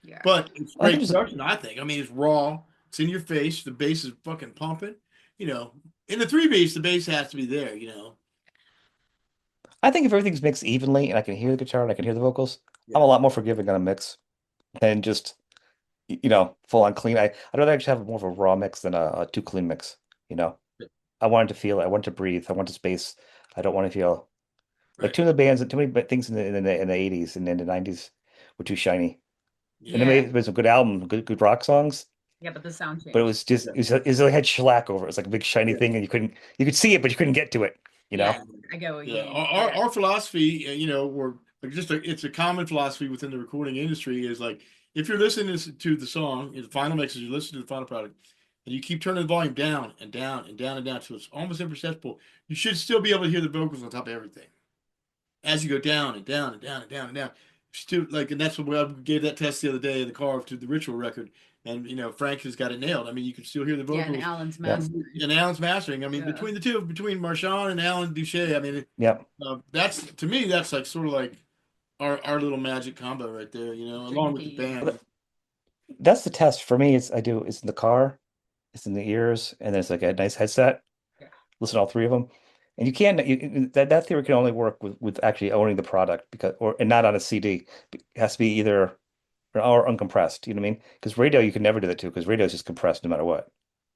Yeah.
But it's
I think
great
just
production, I think. I mean, it's raw. It's in your face. The bass is fucking pumping. You know, in the three bass, the bass has to be there.
I think if everything's mixed evenly and I can hear the guitar and I can hear the vocals, I'm
Yeah.
a lot more forgiving on a mix than just full on clean. I'd rather actually have more of a raw mix than a too clean mix. You know, I wanted to feel it. I want to breathe. I want the space. I don't want to feel like
Right.
too many bands and too many things in the 80s and in the 90s were too shiny. And they
Yeah.
Yeah.
made some good album, good rock songs.
Yeah, but the sound
But it
changed.
was just
Yeah.
it was like had shellac over it. It was like a big shiny
Yeah.
thing, and you could see it, but you couldn't get to it, you
Yeah,
know?
I get what you
Yeah.
mean.
Our philosophy, we're like it's a common philosophy within the recording industry is like if you're listening to the song, the final mixes, you listen to the final product, and you keep turning the volume down and down and down and down so it's almost imperceptible, you should still be able to hear the vocals on top of everything. As you go down and down and down and down and down. Still like, and that's what I gave that test the other day in the car to the Ritual record, and Frank has got it nailed. I mean, you can still hear the
Yeah, and
vocals,
Alan's
Yeah.
mastering.
and Alan's mastering. I mean,
Yeah.
between the two, between Marshawn and Alan Duche, I mean,
Yeah.
that's to me, that's like sort of like our little magic combo right there.
Dream
Along with the
team.
band.
That's the test for me. It's in the car, it's in the ears, and then it's like a nice headset.
Yeah.
Listen to all three of them. And you can't that theory can only work with actually owning the product because or and not on a CD. It has to be either or uncompressed. You know what I mean? Because radio you can never do that too, because radio is just compressed no matter what.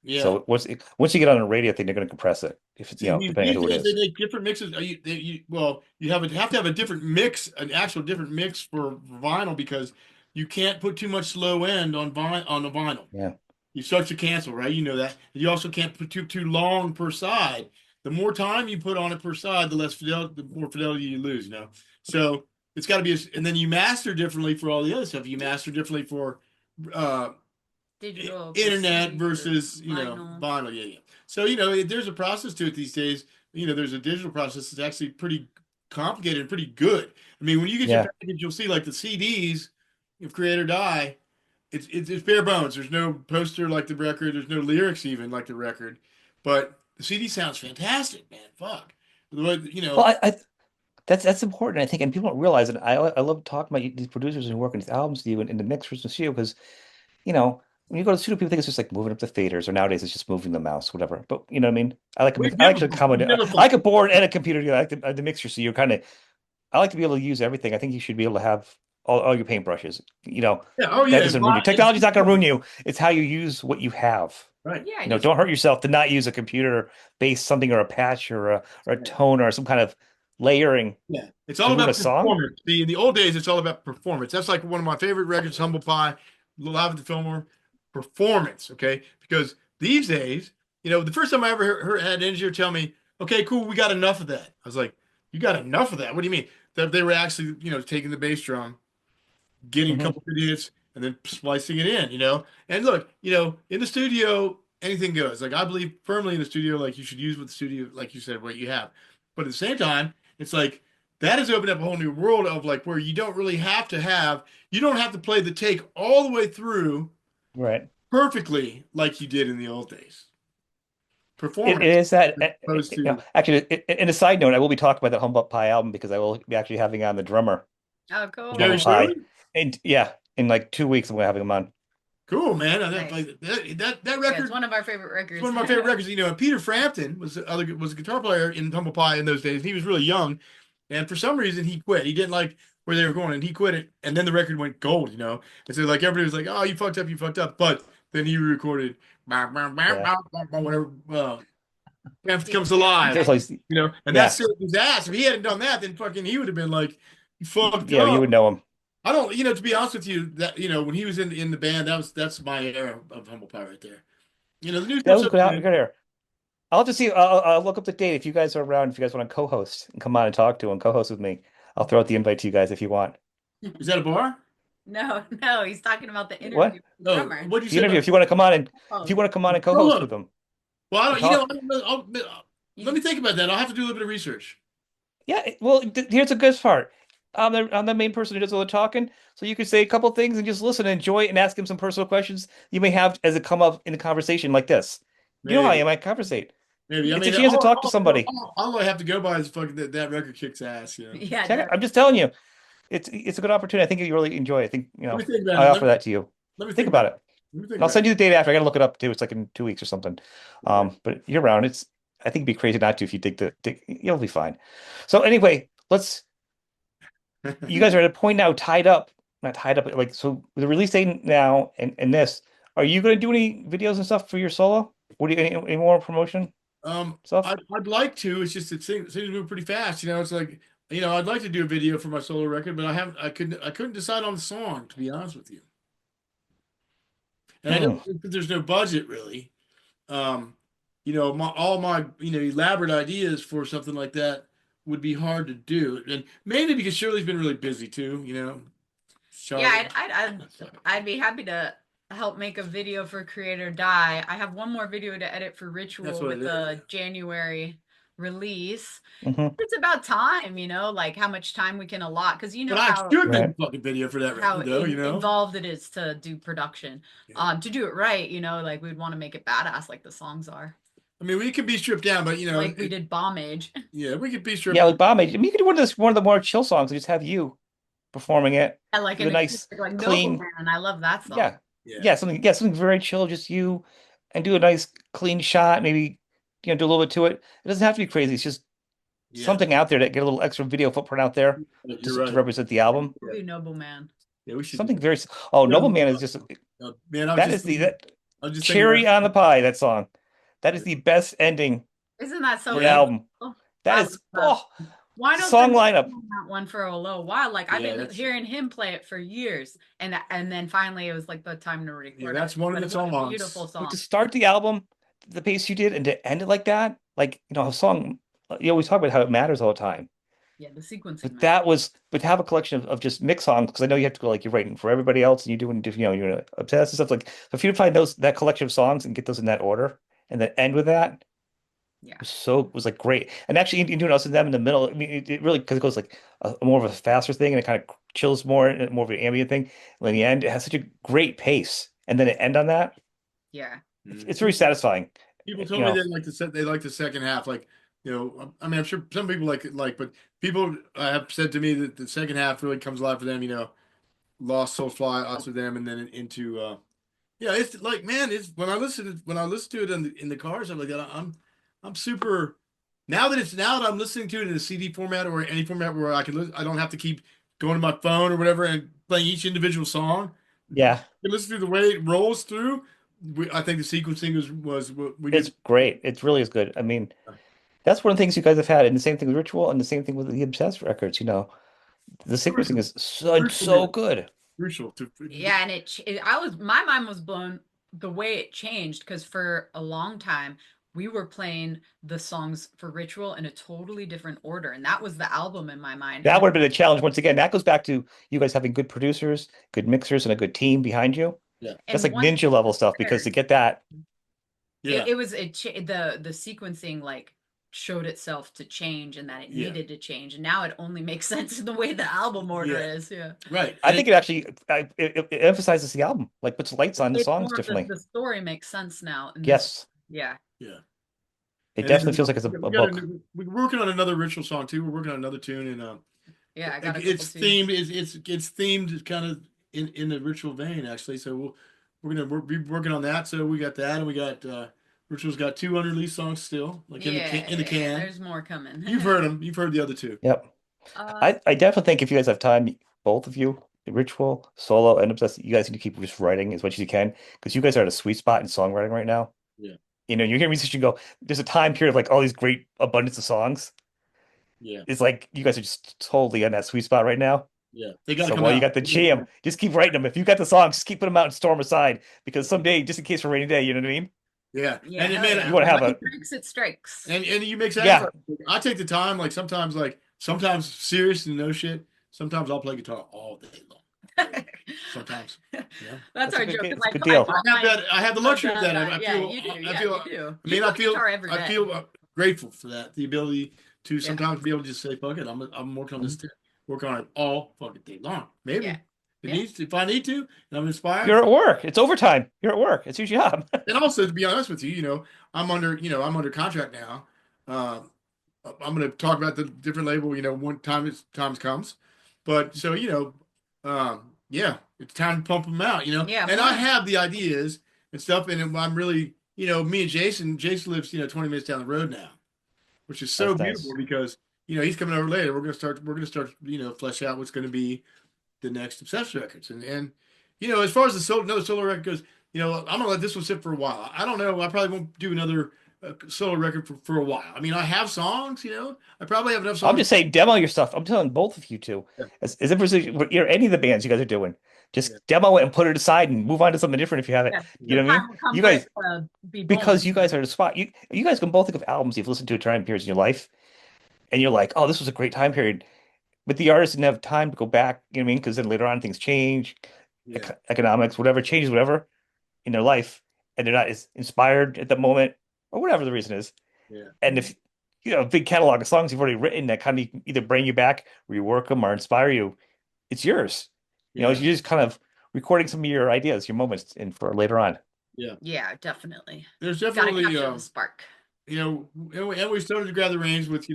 Yeah.
So once you get on a radio thing, they're going to compress it if
See,
depending on
these
who it
days they
is.
make different mixes. Well, you have to have a different mix, an actual different mix for vinyl because you can't put too much slow end on the vinyl.
Yeah.
You start to cancel, right? You know that. You also can't put too long per side. The more time you put on it per side, the more fidelity you lose. So it's got to be, and then you master differently for all the other stuff. You master differently for uh,
Digital
internet
versus
versus
vinyl.
vinyl. Yeah, yeah. So there's a process to it these days. There's a digital process that's actually pretty complicated and pretty good. I mean, when you get your
Yeah.
package, you'll see like the CDs of Create or Die. It's bare bones. There's no poster like the record. There's no lyrics even like the record, but the CD sounds fantastic, man. Fuck. The way,
Well, that's important, I think, and people don't realize it. I love talking about these producers who work on these albums with you and in the mixers and studio because when you go to the studio, people think it's just like moving up the faders, or nowadays it's just moving the mouse, whatever. But you know what I mean?
we've
I
never
like to
we've
accommodate.
never
I like a board and a computer. I like the mixer, so you're kind of. I like to be able to use everything. I think you should be able to have all your paintbrushes.
yeah, oh
That
yeah,
doesn't ruin you. Technology's not going to ruin you. It's how you use what you have.
right.
Yeah, just
Don't hurt yourself to not use a computer-based something or a patch or a tone or some kind of layering
Yeah, it's all
to ruin a
about
song.
performance. See, in the old days, it's all about performance. That's like one of my favorite records, Humble Pie, Live at the Fillmore. Performance, okay? Because these days, the first time I ever had an engineer tell me, "Okay, cool, we got enough of that." I was like, "You got enough of that? What do you mean?" That they were actually, taking the bass drum, getting a
Hmm.
couple of idiots, and then splicing it in. And look, in the studio, anything goes. Like I believe firmly in the studio, like you should use what the studio, like you said, what you have. But at the same time, it's like that has opened up a whole new world of like where you don't have to play the take all the way through
Right.
perfectly like you did in the old days.
It
Performance
is that,
as opposed to
actually, in a side note, I will be talking about that Humble Pie album because I will be actually having on the drummer
Oh,
from Humble
Jerry
cool.
Pie.
Shirley.
And yeah, in like 2 weeks, I'm gonna have him on.
Cool, man.
Nice.
That
Yeah, it's
record.
one of our favorite
It's one
records.
of my favorite records. And Peter Frampton was a guitar player in Humble Pie in those days. He was really young, and for some reason he quit. He didn't like where they were going, and he quit it. And then the record went gold. And so like everybody was like, "Oh, you fucked up, you fucked up." But then he recorded
Yeah.
whatever. Frampton
Yeah.
comes alive.
There's always,
And that
yeah,
saved his ass. If he hadn't done that, then fucking he would have been like, "You fucked
yeah, you
up."
would know him.
I don't, to be honest with you, that when he was in the band, that's my era of Humble Pie right there. The new
That
stuff's
was
up
good.
good.
Good here. I'll just see. I'll look up the date if you guys are around. If you guys want to co-host and come on and talk to and co-host with me, I'll throw out the invite to you guys if you want.
Is that a bar?
No, no, he's talking about the interview
What?
with the
Oh,
drummer.
what'd you
The
say
interview.
about?
If you want to come on and if
Oh,
you want to come on and
Oh,
co-host with
look.
them
Well,
and talk.
let me think about that. I'll have to do a little bit of research.
Yeah, well, here's the good part. I'm the main person who does all the talking, so you could say a couple things and just listen, enjoy it, and ask him some personal questions you may have as it come up in a conversation like this. You know how I
Maybe,
am. I conversate.
maybe. I
It's a
mean,
chance to talk to somebody.
all I have to go by is fucking that record kicks ass.
yeah, it
Check it.
does.
I'm just telling you, it's a good opportunity. I think you really enjoy it. I think,
Let me think about
I
it.
offer that to you.
Let me
Think
think about
about
it.
it.
Let me think
And I'll
about
send you the date after. I gotta look it up too. It's like in 2 weeks or something.
it. Okay.
But you're around. I think it'd be crazy not to if you you'll be fine. So anyway, you guys are at a point now tied up, not tied up, like so with the release date now and this, are you gonna do any videos and stuff for your solo? What do you any more promotion stuff?
I'd like to. It's just it seems to move pretty fast. It's like I'd like to do a video for my solo record, but I couldn't decide on the song to be honest with you. And I
Hmm.
don't think that there's no budget really. Um, all my elaborate ideas for something like that would be hard to do, and mainly because Shirley's been really busy too.
Yeah,
Charlotte.
I'd be happy to help make a video for Create or Die. I have one more video to edit for
That's
Ritual
what it
with
is.
the January release.
Hmm.
It's about time, like how much time we can allot, because you
But
know
I
how
should make a
Right.
fucking video for that
how
record, though.
involved it is to do production.
Yeah.
To do it right, like we'd want to make it badass like the songs are.
I mean, we can be stripped down, but
Like we did Bomb Age.
yeah, we could be stripped.
Yeah, like Bomb Age. I mean, you could do one of the more chill songs and just have you performing it
And like
with a
an
nice,
acoustic like
clean,
Nobleman. I love that song.
yeah,
Yeah,
yeah, something very chill, just you, and do a nice clean shot. Maybe do a little bit to it. It doesn't have to be crazy. It's just
yeah,
something out there that get a little extra video footprint out there
you're
to
right.
represent the album.
We'll do Nobleman.
Yeah, we should do
Something
that.
very. Oh,
Um,
Nobleman is just
man,
that is the that
I was just thinking
cherry
about.
on the pie. That song, that is the best ending
Isn't that so
for an
Yeah,
beautiful?
album. That
I
is
love that. Wino's
song
been
lineup.
on that one for a little while. Like I've
yeah,
been hearing him play it for years, and then finally it was like the time to record
that's
it.
one of
But
the
what a
songs.
beautiful
But to
song.
start the album, the pace you did, and to end it like that, like a song. You always talk about how it matters all the time.
Yeah, the sequencing,
But
man.
but to have a collection of just mix songs, because I know you have to go like you're writing for everybody else and you're doing, you're obsessed and stuff like. So if you find that collection of songs and get those in that order, and then end with that,
Yeah,
was like great. And actually, you doing us and them in the middle. I mean, it really because it goes like a more of a faster thing and it kind of chills more and more of an ambient thing. And in the end, it has such a great pace, and then it end on that.
yeah.
It's very satisfying.
People
You
told me
know,
they like the second half. Like, I mean, I'm sure some people like it, but people have said to me that the second half really comes alive for them. Lost Soul Fly out with them, and then into yeah. It's like, man, it's when I listen to it in the cars, I'm like that. I'm super now that I'm listening to it in a CD format or any format where I can I don't have to keep going to my phone or whatever and playing each individual song.
yeah,
You listen to the way it rolls through. I think the sequencing was what we
it's
did.
great. It really is good. I mean. That's one of the things you guys have had, and the same thing with Ritual, and the same thing with the Obsessed records. The sequencing
Crucial,
is so
crucial,
good.
crucial to.
Yeah, and I was my mind was blown the way it changed because for a long time we were playing the songs for Ritual in a totally different order, and that was the album in my mind.
That
And
would have been a challenge once again. That goes back to you guys having good producers, good mixers, and a good team behind you.
Yeah,
That's
and
like
once
ninja level stuff because to get that,
yeah,
it was the sequencing like showed itself to change and that it
yeah,
needed to change, and now it only makes sense in the way the album order
yeah.
is. Yeah,
Right,
I
and
think it actually it emphasizes the album, like puts lights on the
it's
songs
more of
differently.
the story makes sense now in this.
Yes,
Yeah,
yeah.
it
And
definitely
then
feels like it's
we
a
got a
book.
we're working on another ritual song too. We're working on another tune, and
yeah, I got a couple
it's
tunes.
themed. It's themed kind of in the ritual vein actually. So be working on that. So we got that, and we got ritual's got two unreleased songs still, like in the
Yeah,
can.
there's more coming.
You've heard them. You've heard the other two.
Yep.
uh
I definitely think if you guys have time, both of you, Ritual, Solo, and Obsessed, you guys need to keep just writing as much as you can because you guys are at a sweet spot in songwriting right now.
Yeah,
You hear musicians you go, there's a time period of like all these great abundance of songs.
yeah,
It's like you guys are just totally on that sweet spot right now.
yeah. They got to
So
come
while you
out.
got the jam, just keep writing them. If you got the songs, just keep putting them out and store them aside because someday, just in case for a rainy day, you know what I mean?
Yeah,
yeah,
and it,
hell
man,
You
yeah.
want to
When
have a
it strikes, it strikes.
and you make
yeah.
sacrifices. I take the time, sometimes serious and no shit. Sometimes I'll play guitar all day long. Sometimes, you know.
That's our joke.
It's a good
I
deal.
taught
I have the
my
luxury of
dad
that.
that. Yeah, you do.
I
Yeah,
feel,
you do.
I
You
mean,
play guitar every
I
day.
feel grateful for that. The ability to
Yeah,
sometimes be able to just say, fuck it, I'm working on this,
Mhm.
work on it all fucking day long. Maybe
yeah,
it
yeah.
needs to, if I need to, and I'm inspired.
You're at work. It's overtime. You're at work. It's your job.
And also, to be honest with you, I'm under contract now. Uh, I'm going to talk about the different label, when times comes. But so, yeah, it's time to pump them out,
Yeah,
and I
more.
have the ideas and stuff. And I'm really, me and Jason lives, 20 minutes down the road now, which is so
That's
beautiful
nice.
because, he's coming over later. We're going to start, flesh out what's going to be the next Obsessed records. And as far as another solo record goes, I'm gonna let this one sit for a while. I don't know. I probably won't do another solo record for a while. I mean, I have songs. I probably have enough
I'm
songs.
just saying, demo your stuff. I'm telling both of you to,
Yeah,
as if it's any of the bands you guys are doing,
yeah,
just demo it and put it aside and move on to something different if you have it.
Yeah,
You
the
know what I mean?
time will come
You
for it
guys,
to be
because
born.
you guys are the spot. You guys can both think of albums you've listened to at time periods in your life, and you're like, oh, this was a great time period. But the artist didn't have time to go back. You know what I mean? Because then later on things change,
yeah,
economics, whatever changes, whatever in their life, and they're not as inspired at the moment, or whatever the reason is.
yeah,
And if you know a big catalog of songs you've already written that kind of either bring you back, rework them, or inspire you, it's yours.
yeah,
You're just kind of recording some of your ideas, your moments, in for later on.
yeah.
Yeah, definitely.
There's
Got to
definitely,
capture the spark.
and we started to grab the reins with,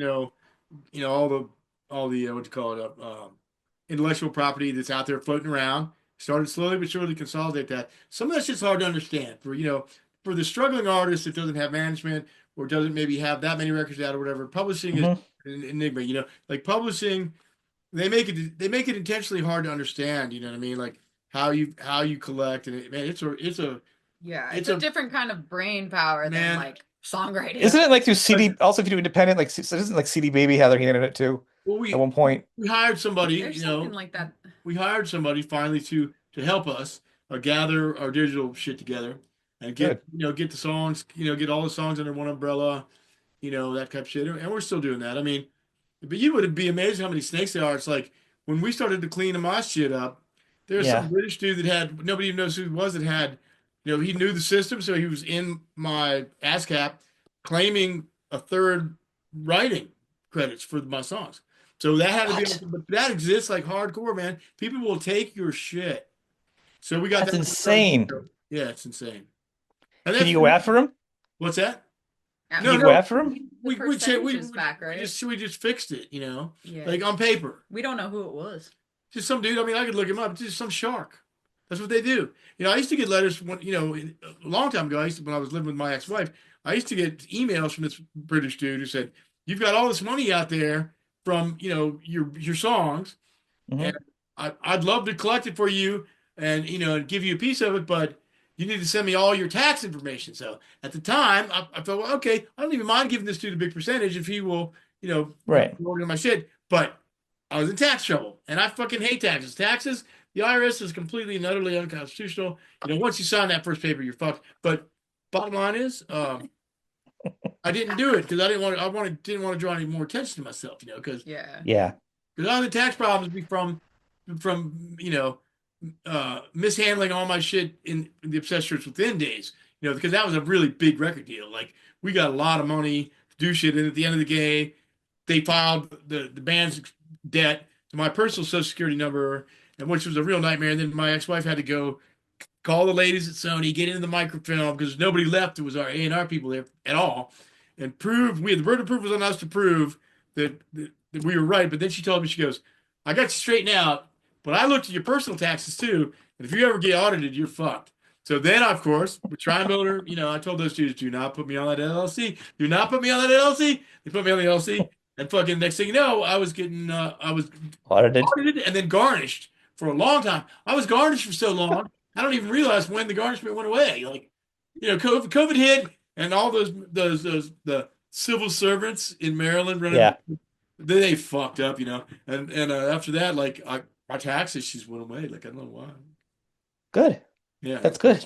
all the what you call it, intellectual property that's out there floating around. Started slowly but surely consolidate that. Some of that shit's hard to understand for the struggling artist that doesn't have management or doesn't maybe have that many records out or whatever. Publishing is
Hmm.
an enigma. Like publishing, they make it intentionally hard to understand. You know what I mean? Like how you collect and man,
Yeah, it's
it's
a
a
different kind of brain power than
man.
like songwriting.
Isn't it like through CD? Also, if you do independent, like so isn't like CD Baby how they're handling it too
Well,
at one point?
we hired somebody.
There's something like that.
We hired somebody finally to help us gather our digital shit together and
Good.
get the songs, get all the songs under one umbrella, that type of shit. And we're still doing that. I mean, but you would be amazed how many snakes there are. It's like when we started to clean my shit up, there's some
Yeah.
British dude that had nobody even knows who he was that had, he knew the system, so he was in my ASCAP claiming a third writing credits for my songs. So that had to be,
What?
but that exists like hardcore, man. People will take your shit. So we got
That's
that.
insane.
Yeah, it's insane. And
Can
that's
you go after him?
what's that?
Yeah,
Can
No,
you go
no,
after him?
the percentage is back, right?
we just fixed it,
Yeah.
like on paper.
We don't know who it was.
Just some dude. I mean, I could look him up. It's just some shark. That's what they do. I used to get letters when, a long time ago. When I was living with my ex-wife, I used to get emails from this British dude who said, "You've got all this money out there from, your songs, and
Hmm.
I'd love to collect it for you and, give you a piece of it, but you need to send me all your tax information. So at the time, I thought, well, okay, I don't even mind giving this dude a big percentage if he will,
Right.
order my shit. But I was in tax trouble, and I fucking hate taxes. Taxes, the IRS is completely and utterly unconstitutional. Once you sign that first paper, you're fucked. But bottom line is, I didn't do it because I didn't want to draw any more attention to myself, because
Yeah.
Yeah.
all the tax problems be from mishandling all my shit in the Obsessed Shirts Within days, because that was a really big record deal. Like we got a lot of money to do shit, and at the end of the day, they filed the band's debt to my personal social security number, and which was a real nightmare. And then my ex-wife had to go call the ladies at Sony, get into the microfilm because nobody left. It was our A&R people there at all, and prove we had the burden of proof was on us to prove that we were right. But then she told me, she goes, "I got you straightened out, but I looked at your personal taxes too, and if you ever get audited, you're fucked." So then, of course, with Tribuilder, I told those dudes, "Do not put me on that LLC. Do not put me on that LLC." They put me on the LLC, and fucking next thing you know, I was
Audited.
audited and then garnished for a long time. I was garnished for so long, I don't even realize when the garnishment went away. Like, COVID hit, and all those the civil servants in Maryland running,
Yeah.
they fucked up, and after that, like my tax issues went away. Like I don't know why.
Good.
Yeah,
That's good.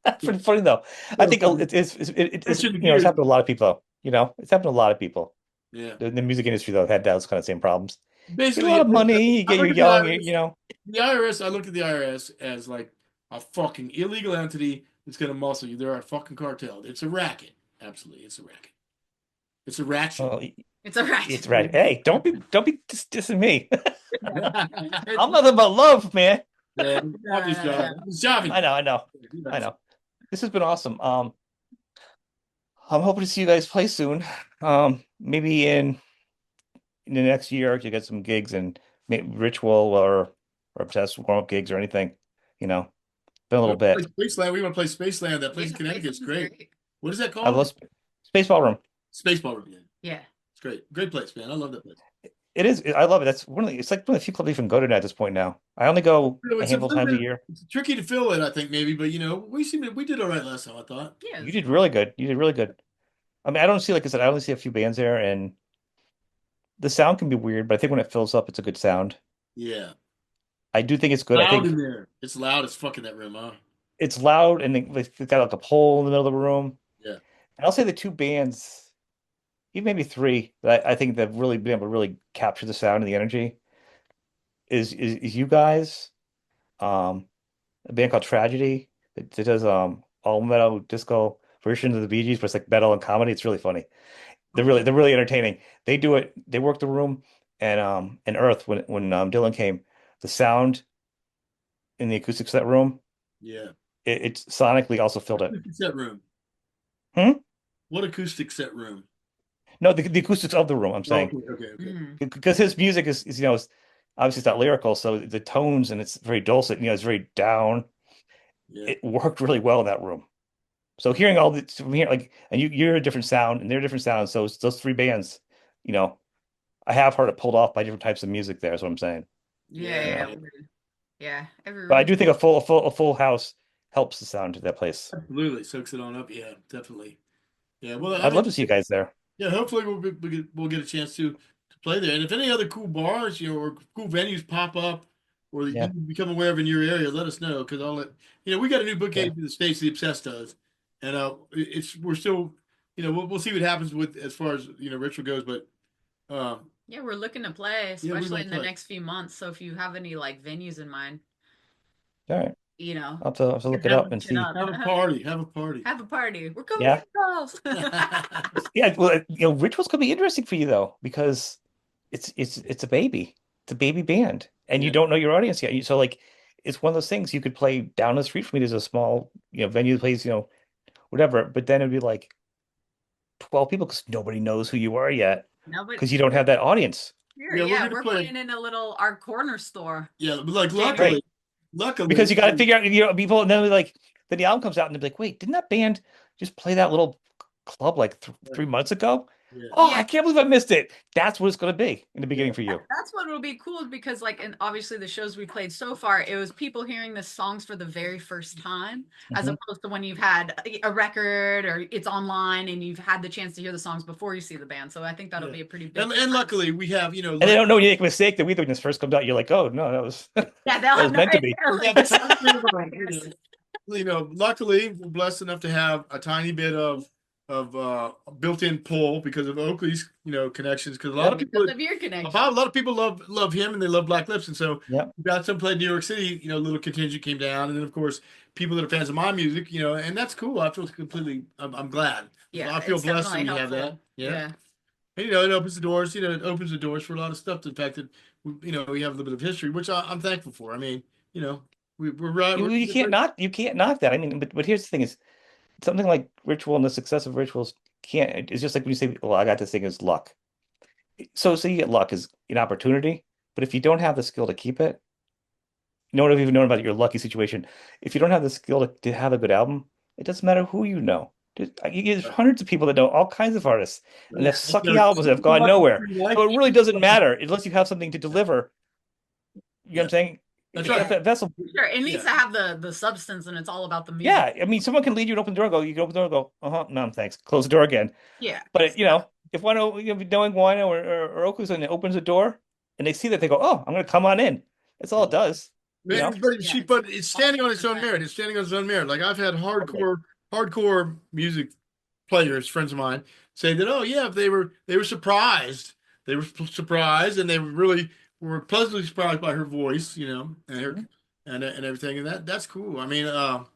That's pretty funny though. I think it's
switching the
it's
gears.
happened to a lot of people. It's happened to a lot of people.
Yeah,
The music industry though had those kind of same problems. Get a
basically,
lot of money,
I
you're
look at the
young,
IRS. The IRS, I look at the IRS as like a fucking illegal entity that's going to muscle you. They're a fucking cartel. It's a racket. Absolutely, it's a racket. It's a ratchet.
well,
It's a
it's
ratchet.
right. Hey, don't be dissing me. I'm nothing about love, man.
Yeah, I'm just joking. I'm just joking.
I know, I know, I know. This has been awesome. I'm hoping to see you guys play soon. Maybe in the next year to get some gigs and maybe Ritual or test warm-up gigs or anything. You know, been a
We
little
want to
bit.
play Spaceland. We want to play Spaceland. That place
Yeah,
in Connecticut's
Spaceland's
great.
great.
What is that
I
called?
love Space Ballroom.
Spaceball Room. Yeah,
Yeah.
it's great. Great place, man. I love that place.
It is. I love it. That's it's like one of the few clubs I even go to now at this point now. I only go a
It's a
handful of
little
times a
bit
year.
it's tricky to fill it, I think, maybe, but we did all right last time, I thought.
Yeah.
You did really good. You did really good. I mean, I don't see, like I said, I only see a few bands there, and the sound can be weird, but I think when it fills up, it's a good sound.
Yeah.
I do think it's good. I
Loud in
think
there. It's loud as fuck in that room, huh?
it's loud, and they've got like a pole in the middle of the room.
Yeah.
And I'll say the two bands, even maybe three, that I think that have really been able to really capture the sound and the energy is you guys, um, a band called Tragedy that does all metal disco versions of the Bee Gees, but it's like metal and comedy. It's really funny. They're really entertaining. They do it. They work the room, and Earth when Dylan came, the sound in the acoustics of that room,
Yeah.
it's sonically also filled it.
Acoustic set room.
Hmm?
What acoustic set room?
No, the acoustics of the room. I'm
Oh,
saying
okay.
Mhm.
because his music is obviously it's not lyrical, so the tones and it's very dulcet. It's very down.
Yeah.
It worked really well in that room. So hearing all the from here, like, and you're a different sound and they're different sounds. So it's those three bands, you know, I have heard it pulled off by different types of music there. Is what I'm saying.
Yeah,
You
Yeah.
know,
yeah, weird. Yeah. Every
but I
room.
do think a full house helps the sound of that place.
Absolutely. Soaks it on up. Yeah, definitely. Yeah. Well, I
I'd love
mean,
to see you guys there.
yeah, hopefully we'll get a chance to play there. And if any other cool bars, or cool venues pop up, or that you
Yeah,
become aware of in your area, let us know because I'll let we got a new
yeah.
bookcase in the States, the Obsessed does, and we're still, we'll see what happens with as far as Ritual goes, but
Yeah, we're looking to play,
yeah, we
especially
might
in the
play.
next few months. So if you have any like venues in mind,
All right.
you know,
I'll have to
hit
look it
that
up and
shit
see.
up.
Have a party, have a party.
Have a party. We're coming to
Yeah.
your house.
Yeah. Well, Rituals could be interesting for you though, because it's a baby. It's a baby band. And you
Yeah,
don't know your audience yet. So like it's one of those things you could play down the street from me. There's a small, venue that plays, whatever. But then it'd be like 12 people because nobody knows who you are yet
No, but
because you don't have that audience.
here,
yeah, we're
yeah,
gonna
we're
play.
playing in a little our corner store.
Yeah, but like
January.
Right. Because
luckily,
you got to figure out, people, and then like, then the album comes out and they're like, wait, didn't that band just play that little club like th 3 months ago?
Yeah.
Oh,
Yeah,
I can't believe I missed it. That's what it's going to be in the beginning
Yeah.
for you.
that's what will be cool because like and obviously the shows we played so far, it was people hearing the songs for the very first time, as
Mhm.
opposed to when you've had a record or it's online and you've had the chance to hear the songs before you see the band. So I think that'll
Yeah.
be a pretty big
And
difference.
luckily we have,
And they
luck
don't know when you make a mistake that we when this first comes out, you're like, oh no, that was that
Yeah, they'll have
was
no
meant to
idea.
be.
we have
Like,
a tiny bit of, luckily we're blessed enough to have a tiny bit of built-in pull because of Oakley's, connections. Because a lot of
Yep.
people,
because of your connection.
a lot of people love him and they love Black Lips, and so
Yep.
we got some play New York City. A little contingent came down, and then of course people that are fans of my music, and that's cool. I feel completely. I'm glad.
Yeah,
I feel
it's
blessed that
definitely
we have that.
helpful.
Yeah.
Yeah.
And, it opens the doors. It opens the doors for a lot of stuff. The fact that we have a little bit of history, which I'm thankful for. I mean, you know, we're right.
You can't knock that. I mean, but here's the thing is something like ritual and the success of rituals can't it's just like when you say, well, I got this thing as luck. So you get luck is an opportunity, but if you don't have the skill to keep it, no one have even known about your lucky situation. If you don't have the skill to have a good album, it doesn't matter who you know. There's hundreds of people that know all kinds of artists and have sucky albums that have gone nowhere. So it really doesn't matter unless you have something to deliver. You know what I'm
Yeah,
saying?
that's
If
right.
Yeah.
that vessel,
Sure. It needs
Yeah,
to have the substance and it's all about the music.
yeah. I mean, someone can lead you to open the door and go, you can open the door and go, uh-huh, no, thanks. Close the door again.
Yeah.
But if one knowing Wino or Oku's and it opens the door and they see that they go, oh, I'm gonna come on in. That's all
yeah.
it does, you know?
Yeah.
But it's standing on its own
100%.
merit. It's standing on its own merit. Like I've had
Totally.
hardcore music players, friends of mine, say that, oh yeah, they were surprised. They were surprised, and they were pleasantly surprised by her voice, and her
Mhm.
and everything, and that's cool. I mean,
Well,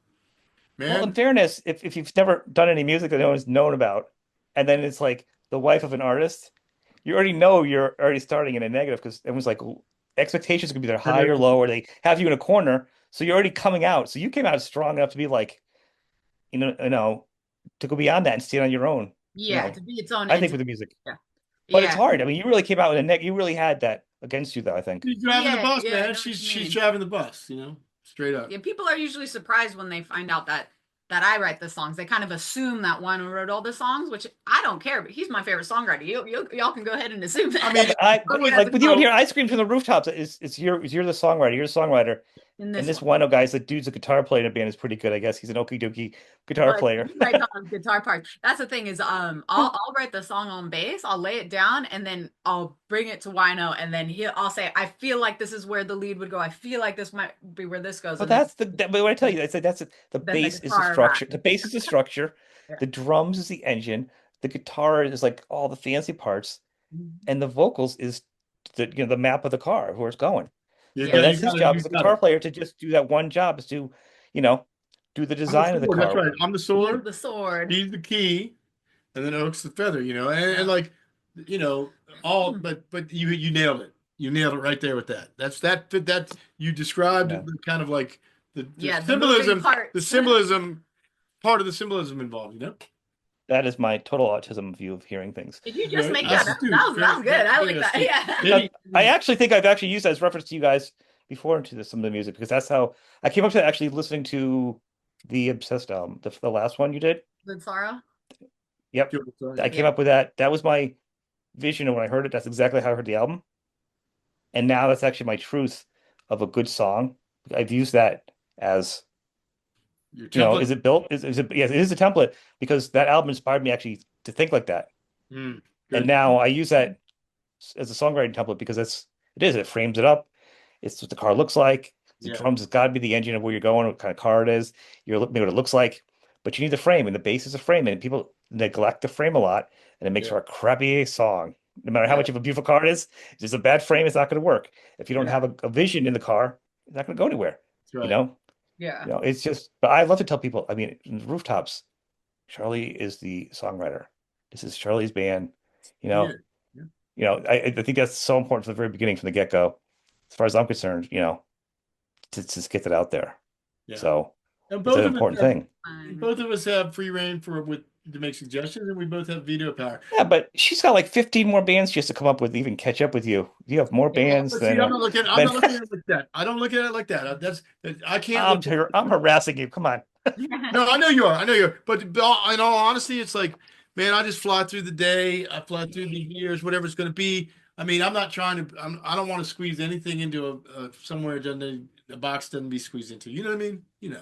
in
man,
fairness, if you've never done any music that no one's known about, and then it's like the wife of an artist, you already know you're already starting in a negative because everyone's like expectations could be either high or low, or they have you in a corner. So you're already coming out. So you came out strong enough to be like, you know, to go beyond that and stand on your own. You
Yeah.
know,
To be its own
I think with
entity.
the music,
Yeah.
but it's
Yeah.
hard. I mean, you really came out with a neck. You really had that against you, though. I think.
she's driving the
Yeah.
bus,
Yeah. I
man.
know what you
She's
mean.
driving the bus, straight up.
Yeah. People are usually surprised when they find out that I write the songs. They kind of assume that Wino wrote all the songs, which I don't care. But he's my favorite songwriter. Y'all can go ahead and assume
I
that.
mean,
But
I
like
would
with you in
know.
here, I screamed from the rooftops. You're the songwriter. You're the songwriter.
In
And
this
this
one.
Wino guy's the dude's a guitar player in a band is pretty good, I guess. He's an okie dokie guitar
But
player.
he writes all the guitar parts. That's the thing is, I'll write the song on bass, I'll lay it down, and then I'll bring it to Wino, and then I'll say, I feel like this is where the lead would go. I feel like this might be where this goes,
But
and then
but what I tell you, I said that's it. The
then the
bass is the
guitar rap.
structure. The bass is the structure.
Yeah.
The drums is the engine. The guitar is like all the fancy parts,
Mhm.
and the vocals is the map of the car, where it's going.
Yeah.
And that's his job
You
as a
got
guitar
it.
player to just do that one job is to, you know, do the
I'm the
design of the
sword. That's
car.
right. I'm the
He's
sword.
the sword.
He's the key, and then Oak's the feather. And
Yeah.
like, you know, all.
Hmm.
But you nailed it. You nailed it right there with that. That you described
Yeah.
the kind of like the
Yeah, the moving
symbolism, the
parts.
symbolism part of the symbolism involved.
That is my total autism view of hearing things.
Did you just
Very
make that up?
astute.
That was good. I like
Very
that.
astute.
Yeah.
Now,
Maybe.
I actually think I've actually used that as reference to you guys before into some of the music because that's how I came up to actually listening to the Obsessed album, the last one you did.
Good sorrow.
Yep. I
Yeah.
came up with that. That was my vision of when I heard it. That's exactly how I heard the album. And now that's actually my truth of a good song. I've used that as,
Your
is
template.
it built? Is it, yes, it is a template because that album inspired me actually to think like that.
Mm,
And
good.
now I use that as a songwriting template because it frames it up. It's what the car looks like. The
Yeah.
drums has got to be the engine of where you're going, what kind of car it is. You're looking at what it looks like, but you need the frame, and the bass is a frame, and people neglect the frame a lot, and it makes
Yeah.
for a crappy song. No matter how
Yeah.
much of a beautiful car it is, if there's a bad frame, it's not going to work. If you don't
Yeah.
have a vision in the car, it's not going to go anywhere.
That's
You
right.
know,
Yeah.
it's just. But I love to tell people. I mean, in the rooftops, Sharlee is the songwriter. This is Charlie's band. You
Yeah.
know,
Yeah.
I think that's so important from the very beginning, from the get-go. As far as I'm concerned, to just get that out there.
Yeah.
So
And
it's an important thing.
both of us have free reign to make suggestions, and we both have veto power.
Yeah, but she's got like 15 more bands just to come up with, even catch up with you. You have more
Yeah.
bands
But see,
than
I'm
than
not looking at it like that. I don't look at it like that. I can't
I'm harassing you. Come on.
No, I know you are. I know you are. But in all honesty, it's like man, I just fly through the day. I fly through the years, whatever it's going to be. I mean, I'm not trying to. I don't want to squeeze anything into a somewhere it doesn't a box doesn't be squeezed into. You know what I mean? You know.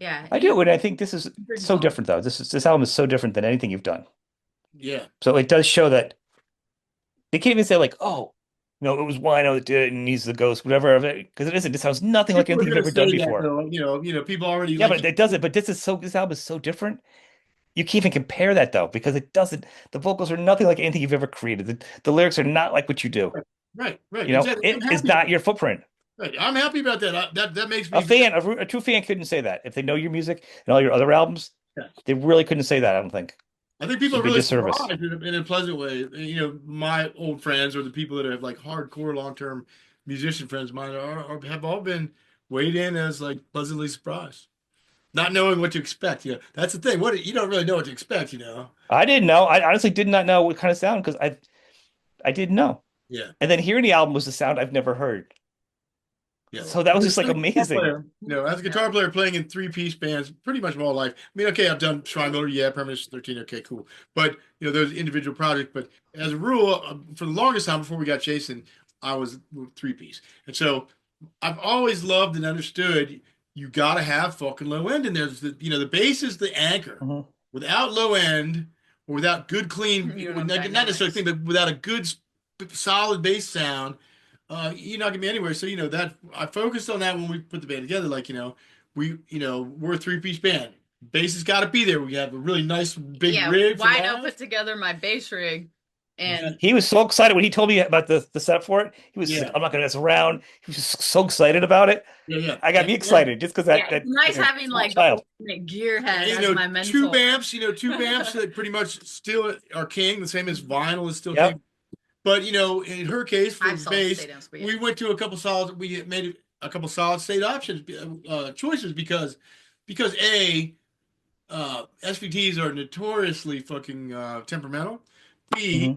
Yeah,
I do, and I think this is
big
so
song.
different though. This album is so different than anything you've done.
Yeah.
So it does show that they can't even say like, oh, it was Wino that did it and he's the ghost, whatever, because it isn't. It sounds nothing like
People are
anything you've
going to
ever done
say that
before.
though. People already
Yeah,
like.
but it doesn't. But this album is so different. You can't even compare that though, because it doesn't. The vocals are nothing like anything you've ever created. The lyrics are not like what you do.
Right, right, exactly. I'm
It is
happy
not
about
your footprint.
that. Right. I'm happy about that. That makes
A
me.
fan, a true fan couldn't say that. If they know your music and all your other albums, they really couldn't say that, I don't think.
I think people
It'd
are
be a
really
disservice.
surprised in a pleasant way. My old friends or the people that have like hardcore long-term musician friends of mine have all been weighed in as like pleasantly surprised, not knowing what to expect. That's the thing. What you don't really know what to expect.
I didn't know. I honestly did not know what kind of sound because I didn't know.
Yeah,
And then hearing the album was a sound I've never heard.
yeah.
So that was just like
As a guitar
amazing.
player, as a guitar player playing in three-piece bands pretty much my whole life. I mean, okay, I've done Shrine Builder, yeah, Premonition 13, okay, cool. But those individual projects. But as a rule, for the longest time before we got Jason, I was three-piece, and so I've always loved and understood you got to have fucking low end in there. The bass is the anchor.
Mhm.
Without low end or without good clean,
You don't have
not necessarily
dynamics.
clean, but without a good solid bass sound, you're not gonna be anywhere. So that I focused on that when we put the band together. Like we're a three-piece band. Bass has got to be there. We have a really nice big
Yeah,
rig for
Wino
live.
put together my bass rig,
Yeah,
and
He was so excited when he told me about the setup for it. He was like,
yeah,
I'm not gonna mess around. He was just so excited about it.
yeah, yeah.
I got me excited just because
yeah,
that
it's
that
nice
like a
having
small
like the
child.
ultimate gearhead
And,
as my
tube
mentor.
amps. Tube amps that pretty much still are king. The same as vinyl is still king.
Yep.
But in her case for
Five solid
bass,
state amps, but yeah.
we went to a couple solid. We made a couple solid state options choices because SVTs are notoriously fucking temperamental. B,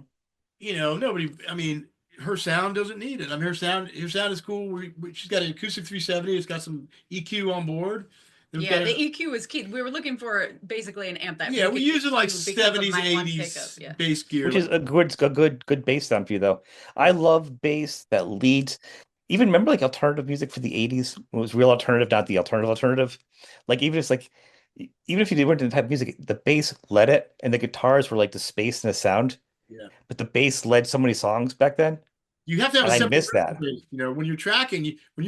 Hmm.
nobody. I mean, her sound doesn't need it. I mean, her sound is cool. She's got an acoustic 370. It's got some EQ on board. Then we've
Yeah,
got
the EQ was key. We were looking for basically an amp that
yeah,
we
we
could
use it like
EQ because of
70s,
my one pickup.
80s
Yeah.
bass gear.
Which
Like
is a good bass sound for you though. I
yeah,
love bass that leads. Even remember like alternative music for the 80s when it was real alternative, not the alternative. Like even if you weren't in the type of music, the bass led it and the guitars were like the space and the sound,
yeah.
but the bass led so many songs back then,
You have to have a
and I
separate
miss
record
that.
base. When you're